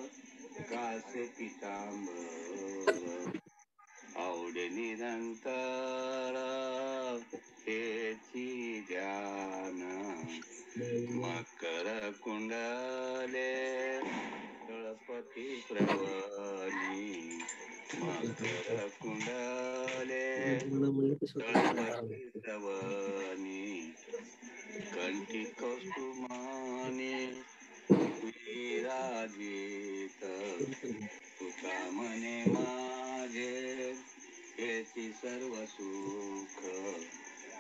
कास पितांबर आवडे निरंतर हेची ध्यान मकर कुंडले तळपती प्रवणी मकर कुंडले तळपती प्रवणी कंठी कौस्तुमाने विराजित तुका मने माझे हेची सर्व सुख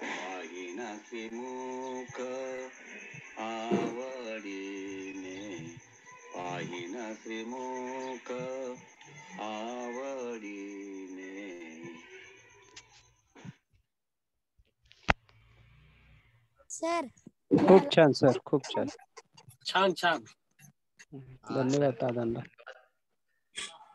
पाहिनासी मुख आवडीने पाहिनासी मुख आवडीने सर खूप छान सर, खूप छान. छान छान. धन्यवाद दादांना.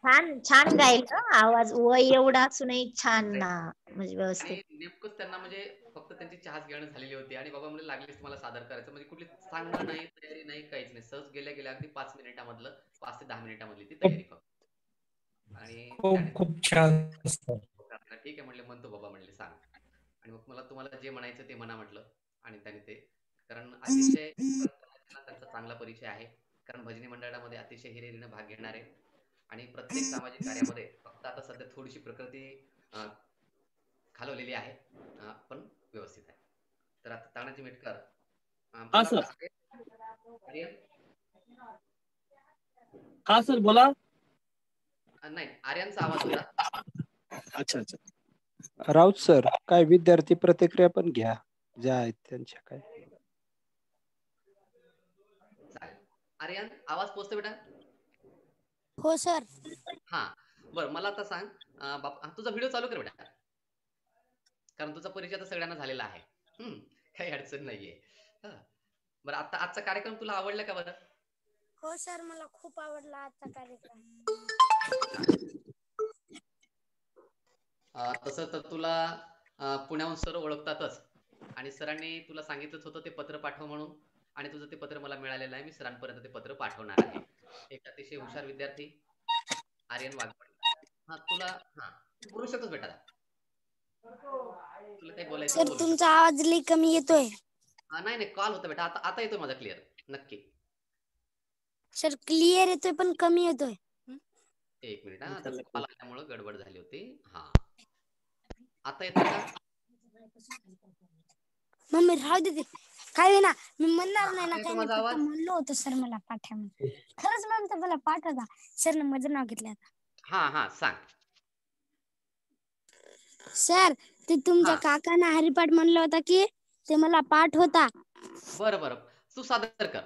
छान छान गायलं. आवाज वय एवढा असूनही छान ना, म्हणजे व्यवस्थित. आणि नेमकंच त्यांना म्हणजे फक्त त्यांची चहाच घेणं झालेली होती आणि बाबा म्हणजे लागलीच मला सादर करायचं, म्हणजे कुठली सांगणं नाही, तयारी नाही, काहीच नाही. सहज गेल्या गेल्या अगदी 5 मिनिटामधलं 5 ते 10 मिनिटामधली ती तयारी फक्त. आणि त्याने खूप छान सर. ठीक आहे म्हणले, म्हणतो बाबा म्हणले सांग. आणि मग मला तुम्हाला जे म्हणायचं ते म्हणा म्हटलं. आणि त्याने ते, कारण अतिशय त्यांचा चांगला परिचय आहे, कारण भजनी मंडळामध्ये अतिशय हिरिरीनं भाग घेणारे आणि प्रत्येक सामाजिक कार्यामध्ये फक्त आता सध्या थोडीशी प्रकृती खालवलेली आहे, पण व्यवस्थित आहे. तर आता तानाजी मेटकर हा सर. हा सर बोला. नाही, आर्यांचा आवाज होता. अच्छा अच्छा. राऊत सर, काय विद्यार्थी प्रतिक्रिया पण घ्या ज्या आहेत त्यांच्या काय. चालेल. आर्यन, आवाज पोचतो बेटा? हो सर. हा बरं, मला आता सांग, तुझा व्हिडिओ चालू कर बेटा, कारण तुझा परिचय आता सगळ्यांना झालेला आहे. काही अडचण नाहीये. बरं, आता आजचा कार्यक्रम तुला आवडला का बरं? हो सर, मला खूप आवडला आजचा कार्यक्रम. तसं तर तुला पुण्याहून सर ओळखतातच आणि सरांनी तुला सांगितलंच होतं ते पत्र पाठव म्हणून, आणि तुझं ते पत्र मला मिळालेलं आहे. मी सरांपर्यंत ते पत्र पाठवणार आहे. एक अतिशय हुशार विद्यार्थी आर्यन वाघमारे. तुला तू बोलू शकतोस बेटा, तुला काही बोलायचं सर बोलू शकतो. तुमचा आवाज लई कमी येतोय. नाही नाही, कॉल होता बेटा, आता येतोय माझा क्लिअर नक्की. सर क्लिअर येतोय पण कमी येतोय. एक मिनिट, कॉल आल्यामुळे गडबड झाली होती. आता येतोय का? मम्मी राहू दे, काय ना मी म्हणणार नाही ना, येतो काही माझा नाही. फक्त आवाज? म्हणलं होतं सर मला पाठवा म्हणून. खरंच मॅम तर मला पाठवता. सर माझं नाव घेतलं आता. हा सांग. सर ते तुमच्या काकांना हरिपाठ म्हणलं होता की ते मला पाठ होता. बरं, तू सादर कर.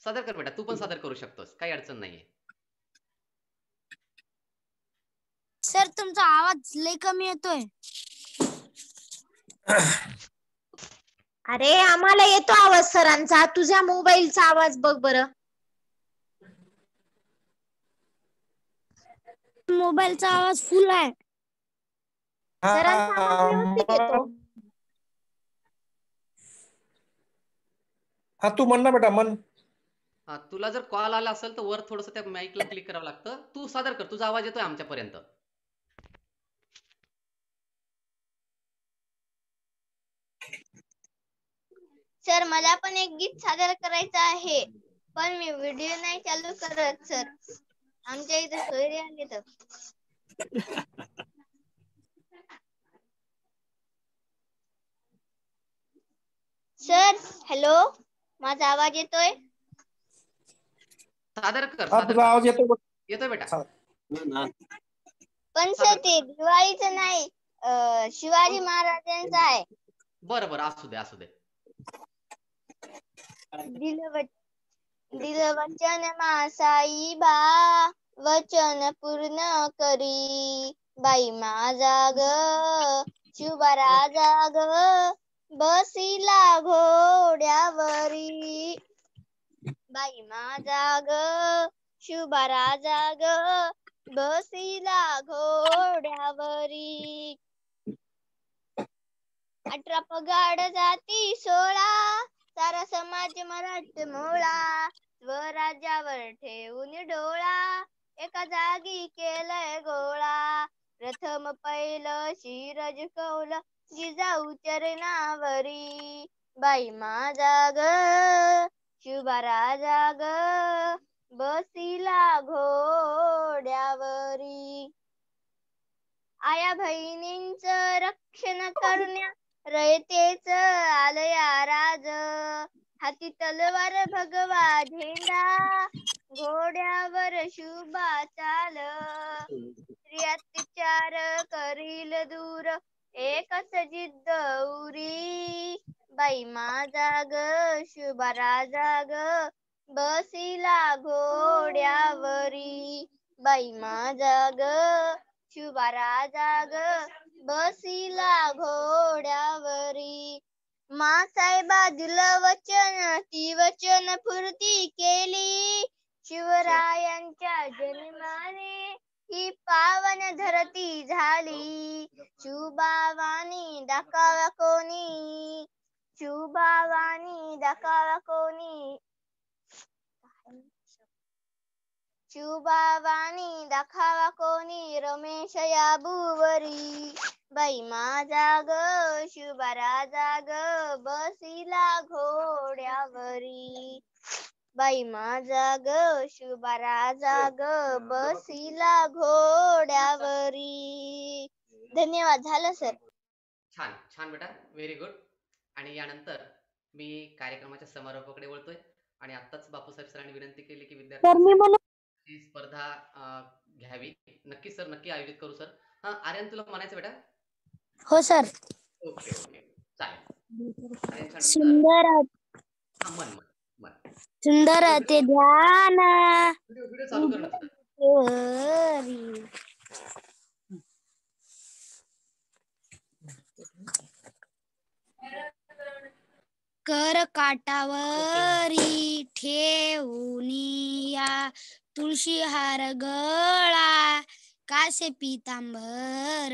सादर कर बेटा, तू पण सादर करू शकतोस, काही अडचण नाहीये. सर तुमचा आवाज लई कमी येतोय. अरे आम्हाला येतो आवाज सरांचा, तुझ्या मोबाईलचा आवाज बघ बरं. मोबाईलचा आवाज फुल आहे. सरांचा आवाज व्यवस्थित येतो. तू म्हण ना बेटा, म्हण. तुला जर कॉल आला असेल तर वर थोडस त्या माईकला क्लिक करावं लागतं. तू सादर कर, तुझा आवाज येतोय आमच्यापर्यंत. सर मला पण एक गीत सादर करायचं आहे, पण मी व्हिडिओ नाही चालू करत सर. आमच्या इथे सोयरे आले तर. सर हॅलो, माझा आवाज येतोय? सादर कर. तुझा आवाज येतोय बेटा. पण सर ते दिवाळीचं नाही, शिवाजी महाराजांचं आहे. बरं, असू दे. दिल वचन मासाई बा, वचन पूर्ण करी. बाई माझा ग शुभरा जाग, बसिला घोड्यावरी. बाई माझा ग शुभरा जाग, बसिला घोड्यावरी. 18 पगाड जाती 16, सारा समाज मराठमोळा. स्वराज्यावर ठेवून डोळा, एका जागी केलंय गोळा. प्रथम पहिलं शिर झुकवलं, जिजाऊ चरणावरी. बाई माझा ग शुभरा जाग, बसिला घोड्यावरी. आया बहिणींचं रक्षण करण्या, रयतेच आलया राज. हाती तलवार भगवा झेंडा, घोड्यावर शुभा चाल. स्त्री अत्याचार करील दूर, एकच जिद्द उरी. बाई माझा ग शुभरा जाग, बसिला घोड्यावरी. बाई माझा ग शुभारा जाग बसिला घोड्यावरी. मासाहेबा दिलं वचन ती वचन पूर्ती केली. शिवरायांच्या जन्माने ही पावन धरती झाली. शिवबावानी दाखवा कोणी, शिवबावानी दाखवा कोणी, शिवबावानी दाखवा कोणी रमेश या भुवरी. बाई माझा ग शिवबारा जाग बसिला घोड्यावरी. बाई माझा ग शिवबारा जाग बसिला घोड्यावरी. धन्यवाद. झालं सर. छान छान बेटा, व्हेरी गुड. आणि यानंतर मी कार्यक्रमाच्या समारोपाकडे वळतोय आणि आत्ताच बापूसाहेब सरांनी विनंती केली की विद्यार्थी ही स्पर्धा घ्यावी. नक्की सर, नक्की आयोजित करू सर. हा आर्यन, तुला म्हणायचं बेटा? हो सर. ओके ओके, चालेल. सुंदर हा, मन मन मन सुंदर ते ध्यान व्हिडिओ चालू कर ना तुझा. कर काटावरी ठेवूनिया तुळशी हार गळा कासे पितांबर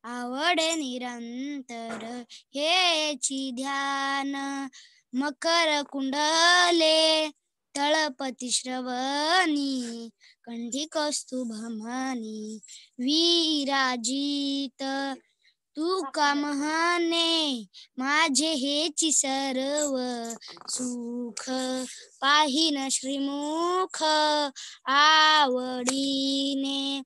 आवडे निरंतर हेची ध्यान. मकर कुंडले तळपती श्रवणी कंठी कौस्तुभमणी विराजित. तू का म्हणे माझे हेची सर्व सुख पाहिन श्रीमुख आवडीने.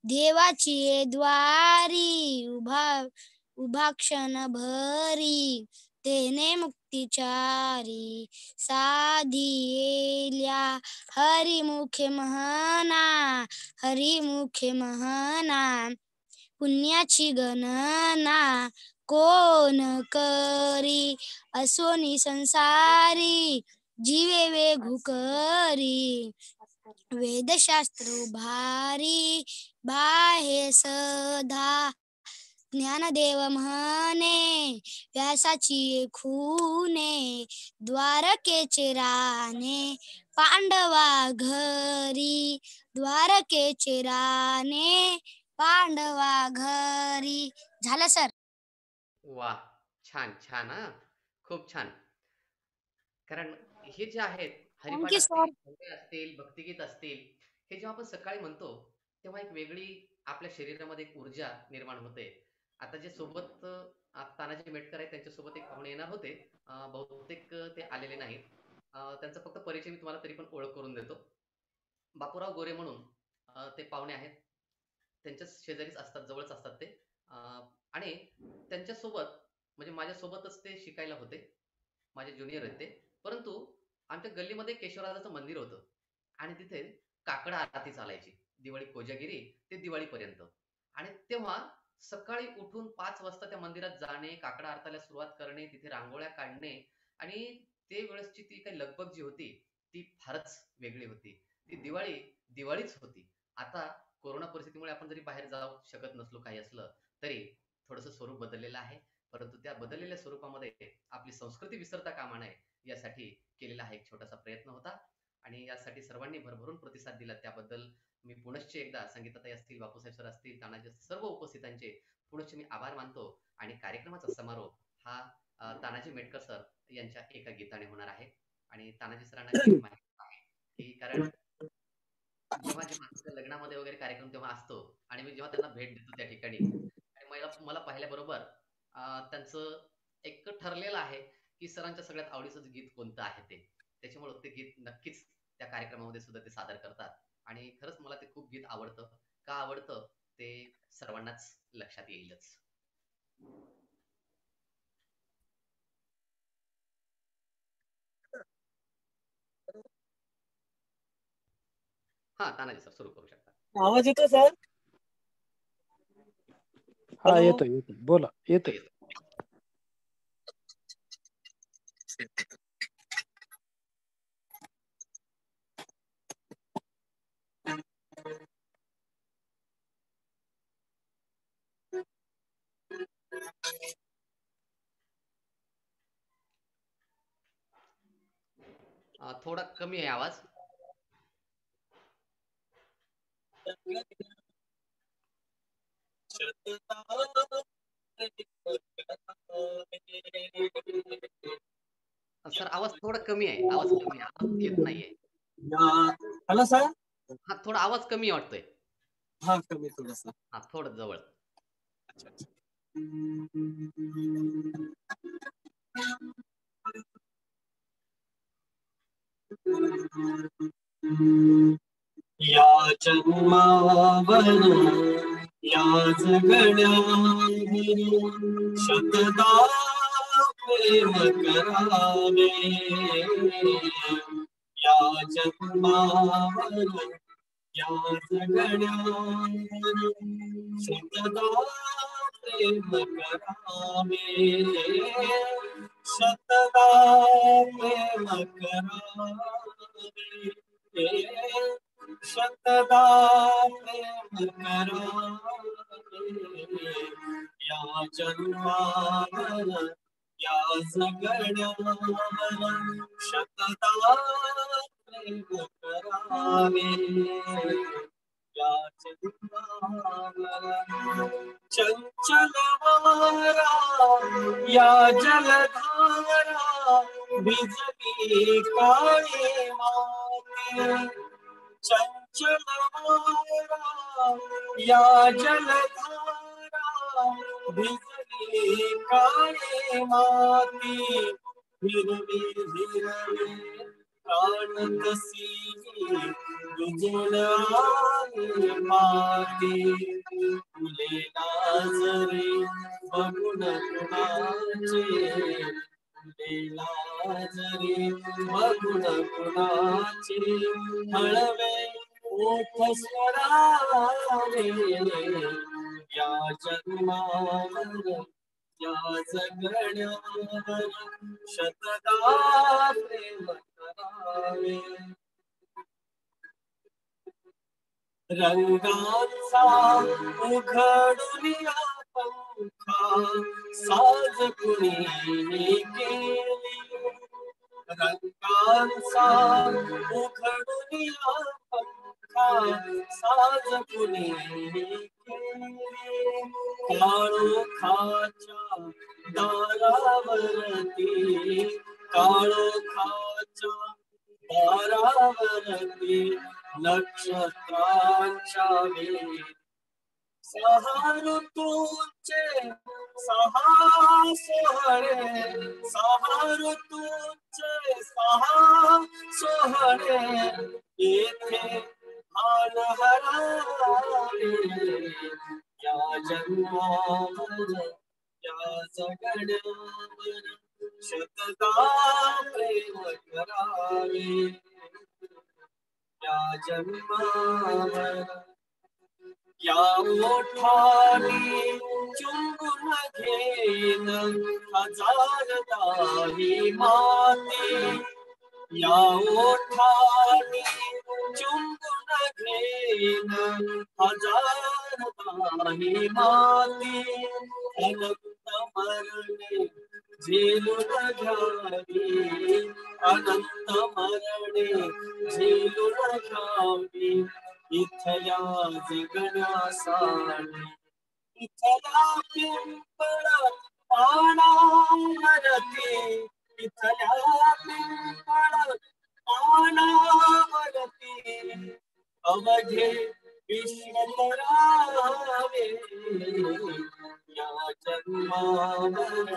देवाची द्वारी उभा क्षण भरी तेने मुक्तिचारी साधिएल्या. हरिमुखे महना हरिमुखे महना पुण्याची गणना कोण करी. असोनी संसारी जीवे वेघू करी वेदशास्त्र भारी बाहे सदा. ज्ञानदेव म्हणे व्यासाची खूने द्वारकेचे राणे पांडवा घरी. द्वारकेचे राणे पांडवा घरी. झालं सर. वा, छान छान. हा, खूप छान. कारण हे जे आहेत हरिपाठ असतील, भजन असतील, भक्तिगीत असतील, हे जेव्हा आपण सकाळी म्हणतो तेव्हा एक वेगळी आपल्या शरीरामध्ये एक ऊर्जा निर्माण होते. आता जे सोबत तानाजी मेटकर आहेत त्यांच्यासोबत एक पाहुणे येणार होते, बहुतेक ते आलेले नाहीत. त्यांचा फक्त परिचय मी तुम्हाला तरी पण ओळख करून देतो. बापूराव गोरे म्हणून ते पाहुणे आहेत. त्यांच्या शेजारीच असतात, जवळच असतात ते. आणि त्यांच्यासोबत म्हणजे माझ्यासोबतच ते शिकायला होते. माझे ज्युनियर आहेत ते. परंतु आमच्या गल्लीमध्ये केशवराजाचं मंदिर होतं आणि तिथे काकड आरती चालायची दिवाळी कोजागिरी ते दिवाळीपर्यंत. आणि तेव्हा सकाळी उठून 5 वाजता त्या मंदिरात जाणे, काकडा आरतीला सुरुवात करणे, तिथे रांगोळ्या काढणे आणि ते वेळेसची ती काही लगबग जी होती ती फारच वेगळी होती. ती दिवाळी दिवाळीच होती. आता कोरोना परिस्थितीमुळे आपण जरी बाहेर जाऊ शकत नसलो, काही असलं तरी थोडंसं स्वरूप बदललेलं आहे. परंतु त्या बदललेल्या स्वरूपामध्ये आपली संस्कृती विसरता कामा नये यासाठी केलेला हा एक छोटासा प्रयत्न होता. आणि यासाठी सर्वांनी भरभरून प्रतिसाद दिला त्याबद्दल मी पुनश्च एकदा संगीताताई असतील, बापूसाहेब सर असतील, तानाजी सर्व उपस्थितांचे पुनश्च मी आभार मानतो. आणि कार्यक्रमाचा समारोप हा तानाजी मेटकर सर यांच्या एका गीताने होणार आहे. आणि तानाजी सरांना एक माहिती आहे की कारण जेव्हा जेव्हा लग्नामध्ये वगैरे कार्यक्रम तेव्हा असतो आणि मी जेव्हा त्यांना भेट देतो त्या ठिकाणी आणि मला पाहिल्याबरोबर त्यांचं एक ठरलेलं आहे की सरांच्या सगळ्यात आवडीचं गीत कोणतं आहे ते. त्याच्यामुळे ते गीत नक्कीच त्या कार्यक्रमामध्ये सुद्धा ते सादर करतात. आणि खरंच मला ते खूप गीत आवडतं. का आवडतं ते सर्वांनाच लक्षात येईलच. हा, तानाजी सर सुरू करू शकता. आवाज येतो सर? हा, येतोय. बोला, येतोय. थोडा कमी आहे आवाज. सर आवाज थोडा कमी आहे. आवाज येत नाहीये. Hello sir. हा थोडा आवाज कमी वाटतोय. हा कमी थोडासा. हा थोडं जवळ. अच्छा अच्छा. या जन्मावर या जगण्यावर शतदा प्रेम करावे. या जन्मावर या जगण्यावर शतदा प्रेम करावे. शतदा प्रेम करावे. शतदा प्रेम करावे. या जन्मावर या जगण्यावर शतदा प्रेम करावे. या जन्मावर चंचल वारा या जलधारा भिजली काळे माती. चंचल वारा या जलधारा भिजली काळे माती. हिरवी हिरवी प्राण कसी रुजून आली माती. फुले नाजरे बघून कुणाचे. फुले नाजरे बघून कुणाचे. हळवे ओठ स्वरावे. या जन्मावर या जगण्यावर शतदा प्रेम करावे. रंगांचा उघडून पंखा साज कुणी केली. रंगांचा उघडून पंखा साज कुणी केली. काळोखाच्या दारावरती काळोखाच्या दारावरती नक्षत्रांच्या वेळी सहा ऋतूंचे सहा सोहळे. सहा ऋतूंचे सहा सोहळे येथे भान हरावे. या जन्मावर या जगण्यावर शतदा प्रेम करावे. या जन्मावर या ओठानी चुंबून घेन हजार दाही माती. या ओठानी चुंबून घेन हजार दाही माती. अनंत मरणे झेलून घ्यावी. अनंत मरणे झेलून घ्यावी. इथल्या जगण्यासाठी इथल्या पिंपळ पानावरती. इथल्या पिंपळ पानावरती अवघे विश्व तरावे. या जन्मावर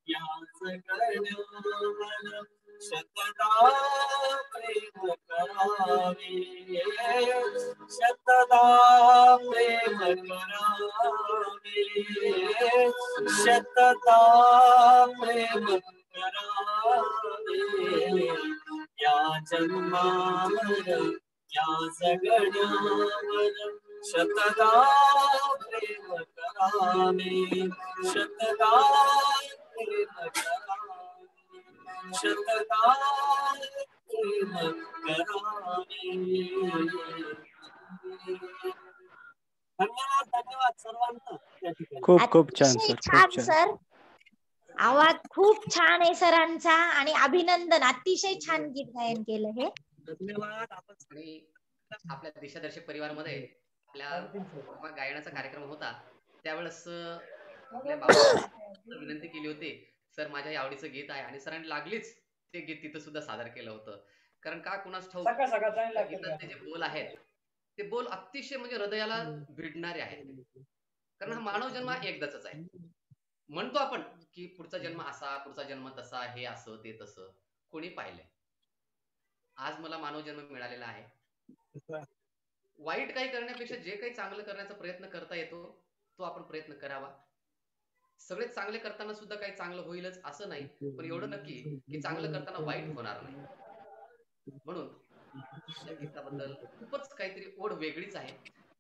या जगण्यावर शतदा प्रेम करावे. शतदा प्रेम करावे. शतदा प्रेम करावे. या जन्मावर या जगण्यावर शतदा प्रेम करावे. शतदा प्रेम करावे. शतदा प्रेम करावे. धन्यवाद धन्यवाद सर्वांना. खूप खूप छान अतिशय सर. छान खूप छान. सर. आवाज खूप छान आहे सरांचा आणि अभिनंदन, अतिशय छान गीत गायन केलं हे. धन्यवाद. आणि आपल्या देशदर्शक परिवारामध्ये आपल्या गायनाचा कार्यक्रम होता त्यावेळेस आपल्या बाबा विनंती केली होती, सर माझ्या या आवडीचं गीत आहे, आणि सरांनी लागलीच ते गीत तिथं सुद्धा सादर केलं होतं. कारण का कुणास ठाऊक गीताचे जे बोल आहेत ते बोल अतिशय म्हणजे हृदयाला भिडणारे आहेत. कारण हा मानव जन्म एकदाच आहे. म्हणतो आपण की पुढचा जन्म असा, पुढचा जन्म तसा, हे असं ते तसं, कोणी पाहिलंय? आज मला मानव जन्म मिळालेला आहे. वाईट काही करण्यापेक्षा जे काही चांगलं करण्याचा प्रयत्न करता येतो तो आपण प्रयत्न करावा. सगळे चांगले करताना सुद्धा काही चांगलं होईलच असं नाही, पण एवढं नक्की की चांगलं करताना वाईट होणार नाही. म्हणून या गीताबद्दल खूपच काहीतरी ओढ वेगळीच आहे.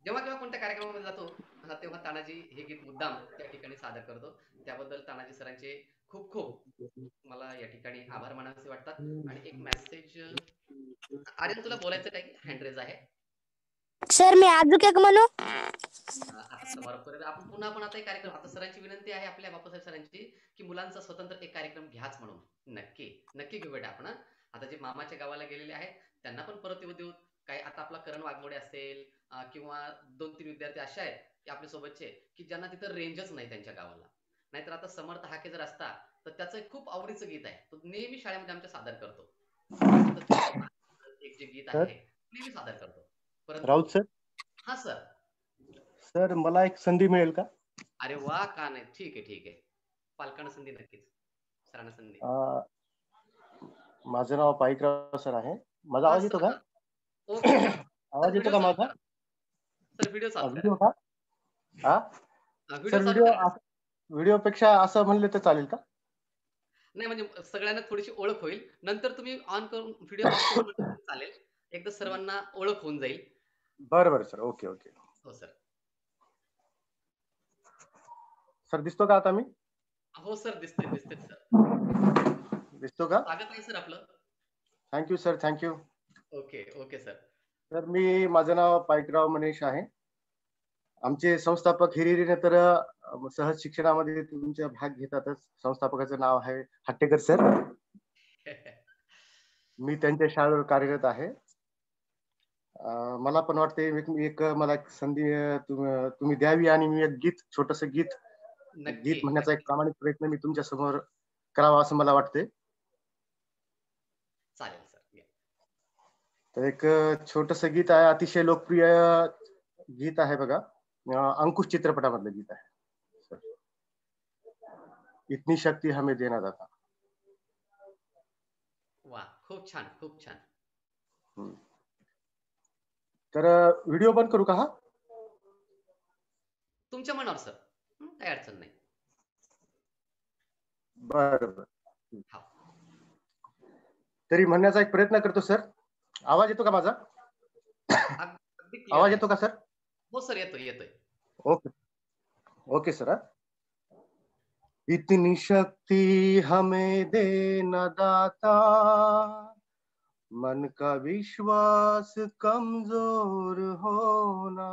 जेव्हा केव्हा कोणत्या कार्यक्रमामध्ये जातो तेव्हा तानाजी हे गीत मुद्दाम त्या ठिकाणी सादर करतो. त्याबद्दल तानाजी सरांचे खूप खूप मला या ठिकाणी आभार मानावेसे वाटतात. आणि एक मेसेज, आर्यन तुला बोलायचं काही हँड आहे? सर मी अजून एक म्हणू? आता समारोप करूया आपण. पुन्हा आपण आता एक कार्यक्रम, आता सरांची विनंती आहे आपल्या बापूसाहेब सरांची की मुलांचा स्वतंत्र एक कार्यक्रम घ्याच म्हणून. नक्की नक्की घेऊ बेटा आपण. आता जे मामाच्या गावाला गेलेले आहेत त्यांना पण परत येऊ देऊ. काही आता आपला करण वाघमोडे असेल किंवा 2-3 विद्यार्थी असे आहेत की आपल्या सोबतचे की ज्यांना तिथं रेंजच नाही त्यांच्या गावाला. नाहीतर आता समर्थ हाके जर असता तर त्याचं एक खूप आवडीचं गीत आहे, तो नेहमी शाळेमध्ये आमच्या सादर करतो. एक जे गीत आहे नेहमी सादर करतो. परंतु राऊत सर. हा सर. सर मला एक संधी मिळेल का? अरे वा, का नाही, ठीक आहे ठीक आहे. पालकांना संधी नक्कीच, सरांना संधी. माझं नाव पाईकराव सर आहे. माझा आवाज येतो का? आवाज येतो का माझा? सर व्हिडिओ चालू व्हिडिओ का? हा सर, व्हिडिओ पेक्षा असं म्हणले तर चालेल का? नाही म्हणजे सगळ्यांना थोडीशी ओळख होईल. नंतर तुम्ही ऑन करून व्हिडिओ ऑफ करून चालेल. एकदा सर्वांना ओळख होऊन जाईल. बरं सर. Okay okay. हो सर. सर दिसतो का आता मी? हो सर, दिसतोय दिसतोय सर. दिसतो का? स्वागत आहे सर आपलं. Thank you sir, thank you. Okay okay sir. Sir माझं नाव पाईकराव मनीष आहे. आमचे संस्थापक हिरिरीने तर सहज शिक्षणामध्ये तुमच्या भाग घेतातच. संस्थापकाचं नाव आहे हट्टेकर सर. मी त्यांच्या शाळेवर कार्यरत आहे. मला पण वाटते एक मला संधी तुम्ही द्यावी आणि मी एक गीत, छोटस गीत म्हणण्याचा एक प्रामाणिक प्रयत्न मी तुमच्या समोर करावा असं मला वाटते. चालेल सर. तर एक छोटस गीत आहे, अतिशय लोकप्रिय गीत आहे बघा. अंकुश चित्रपटामधलं गीत आहे. इतनी शक्ती हमें देना दाता. वा, खूप छान खूप छान. तर व्हिडिओ बंद करू का? हा तुमच्या मनावर सर, काही अडचण नाही. बरं. तरी म्हणण्याचा एक प्रयत्न करतो सर. आवाज येतो का माझा? आवाज येतो का सर? हो सर, येतोय येतोय. Okay okay sir. इतनी शक्ति हमें देना दाता, मन का विश्वास कमजोर होना.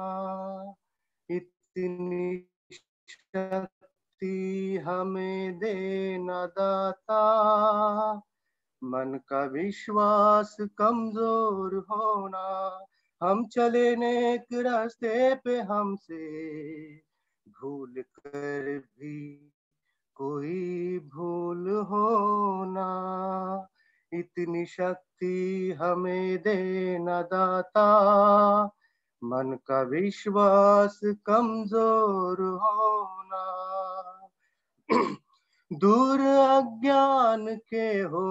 इतनी शक्ति हमें देना दाता, मन का विश्वास कमजोर होना. हम चले नेक रास्ते पे, हमसे भूल कर भी कोई भूल होना. इतनी शक्ति हमें देना दाता, मन का विश्वास कमजोर होना. दूर अज्ञान के हो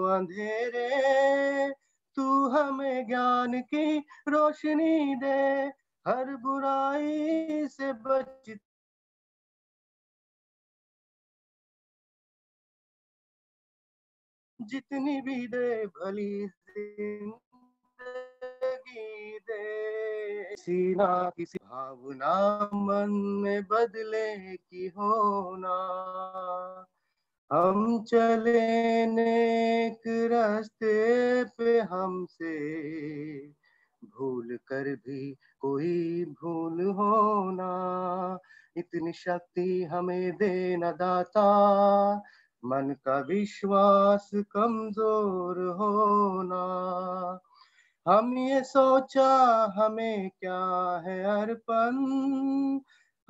अंधेरे, तू हमें ज्ञान की रोशनी दे. हर बुराई से बच जितनी भी दे भली जिंदगी दे. सीना किसी भावना मन में बदले की होना. हम चले नेक रास्ते पे, हमसे भूल कर भी कोई भूल होना. इतनी शक्ति हमें देना दाता, मन का विश्वास कमजोर होना। हम ये सोचा हमें क्या है अर्पण,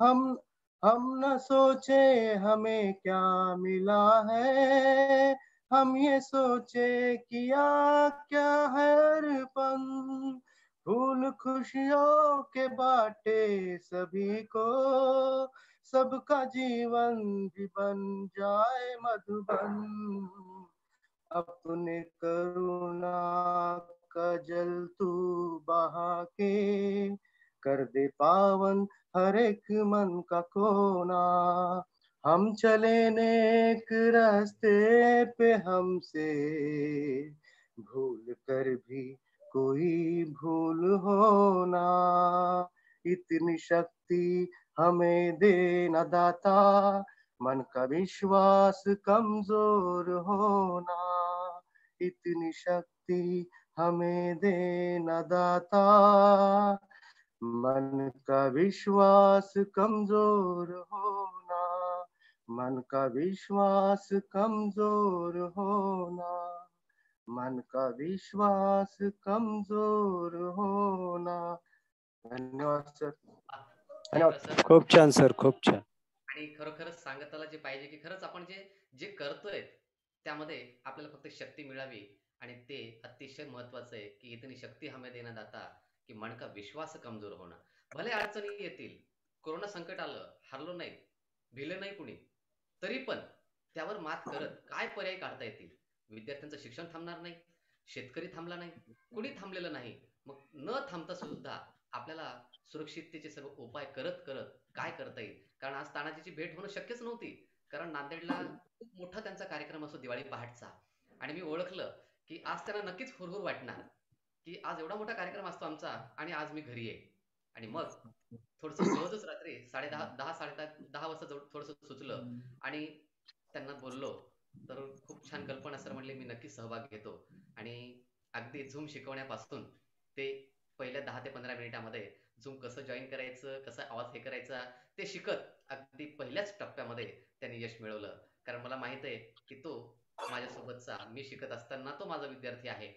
हम न सोचे हमें क्या मिला है, हम ये सोचे किया क्या है अर्पण। फूल खुशियों के बाटे सभी को, सबका जीवन भी बन जाए मधुबन। अपने करुणा का जल तू बहा के, कर दे पावन हर एक मन का कोना। हम चले नेक रास्ते पे हमसे भूल कर भी कोई भूल होना। इतनी शक्ति हमें देना दाता, मन का विश्वास कमजोर होना। इतनी शक्ति हमें देना दाता, मन का विश्वास कमजोर होना। मन का विश्वास कमजोर होना। मन का विश्वास कमजोर होना। धन्यवाद सर. धन्यवाद. खूप छान सर, खूप छान. आणि खरोखरच सांगताना जे पाहिजे की खरंच आपण जे करतोय त्यामध्ये आपल्याला फक्त शक्ती मिळावी, आणि ते अतिशय महत्वाचं आहे की इतनी शक्ती हमें देना दाता की मन का विश्वास कमजोर होणं. भले अडचणी येतील, कोरोना संकट आलं, हरलो नाही, भिलं नाही कुणी, तरी पण त्यावर मात करत काय पर्याय काढता येतील. विद्यार्थ्यांचं शिक्षण थांबणार नाही, शेतकरी थांबला नाही, कुणी थांबलेलं नाही. मग न थांबता सुद्धा आपल्याला सुरक्षिततेचे सर्व उपाय करत करत काय करता येईल. कारण आज तानाजीची भेट होणं शक्यच नव्हती, कारण नांदेडला खूप मोठा त्यांचा कार्यक्रम असतो दिवाळी पहाटचा, आणि मी ओळखलं की आज त्यांना नक्कीच हुरहुर वाटणार की आज एवढा मोठा कार्यक्रम असतो आमचा आणि आज मी घरी आहे. आणि मग थोडस सहजच रात्री 10:30 वाजता थोडस सुचलं आणि त्यांना बोललो, तर खूप छान कल्पना सर म्हणले मी नक्कीच सहभाग घेतो. आणि अगदी झूम शिकवण्यापासून ते पहिल्या 10 ते 15 मिनिटामध्ये झूम कसं जॉईन करायचं, कसा आवाज हे करायचा ते शिकत अगदी पहिल्याच टप्प्यामध्ये त्यांनी यश मिळवलं. कारण मला माहित आहे की तो माझ्यासोबतचा, मी शिकत असताना तो माझा विद्यार्थी आहे.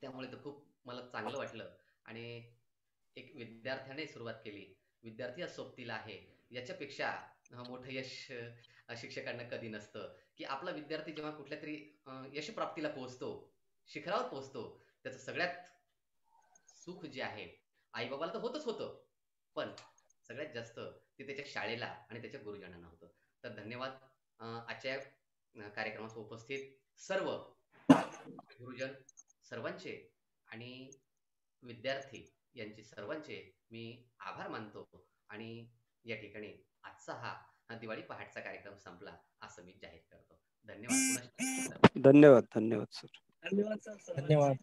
त्यामुळे तर खूप मला चांगलं वाटलं. आणि एक विद्यार्थ्याने सुरुवात केली, विद्यार्थी आज सोबतीला आहे, याच्यापेक्षा मोठं यश शिक्षकांना कधी नसतं. की आपला विद्यार्थी जेव्हा कुठल्या तरी यशप्राप्तीला पोहोचतो, शिखरावर पोहोचतो, त्याचं सगळ्यात सुख जे आहे आई बाबाला तर होतच होतं, पण सगळ्यात जास्त ते त्याच्या शाळेला आणि त्याच्या गुरुजनांना होतं. तर धन्यवाद आजच्या कार्यक्रमात उपस्थित सर्व गुरुजन सर्वांचे आणि विद्यार्थी यांचे सर्वांचे मी आभार मानतो. आणि या ठिकाणी आजचा हा दिवाळी पहाटचा कार्यक्रम संपला असं मी जाहीर करतो. धन्यवाद. धन्यवाद. धन्यवाद सर. धन्यवाद सर. धन्यवाद.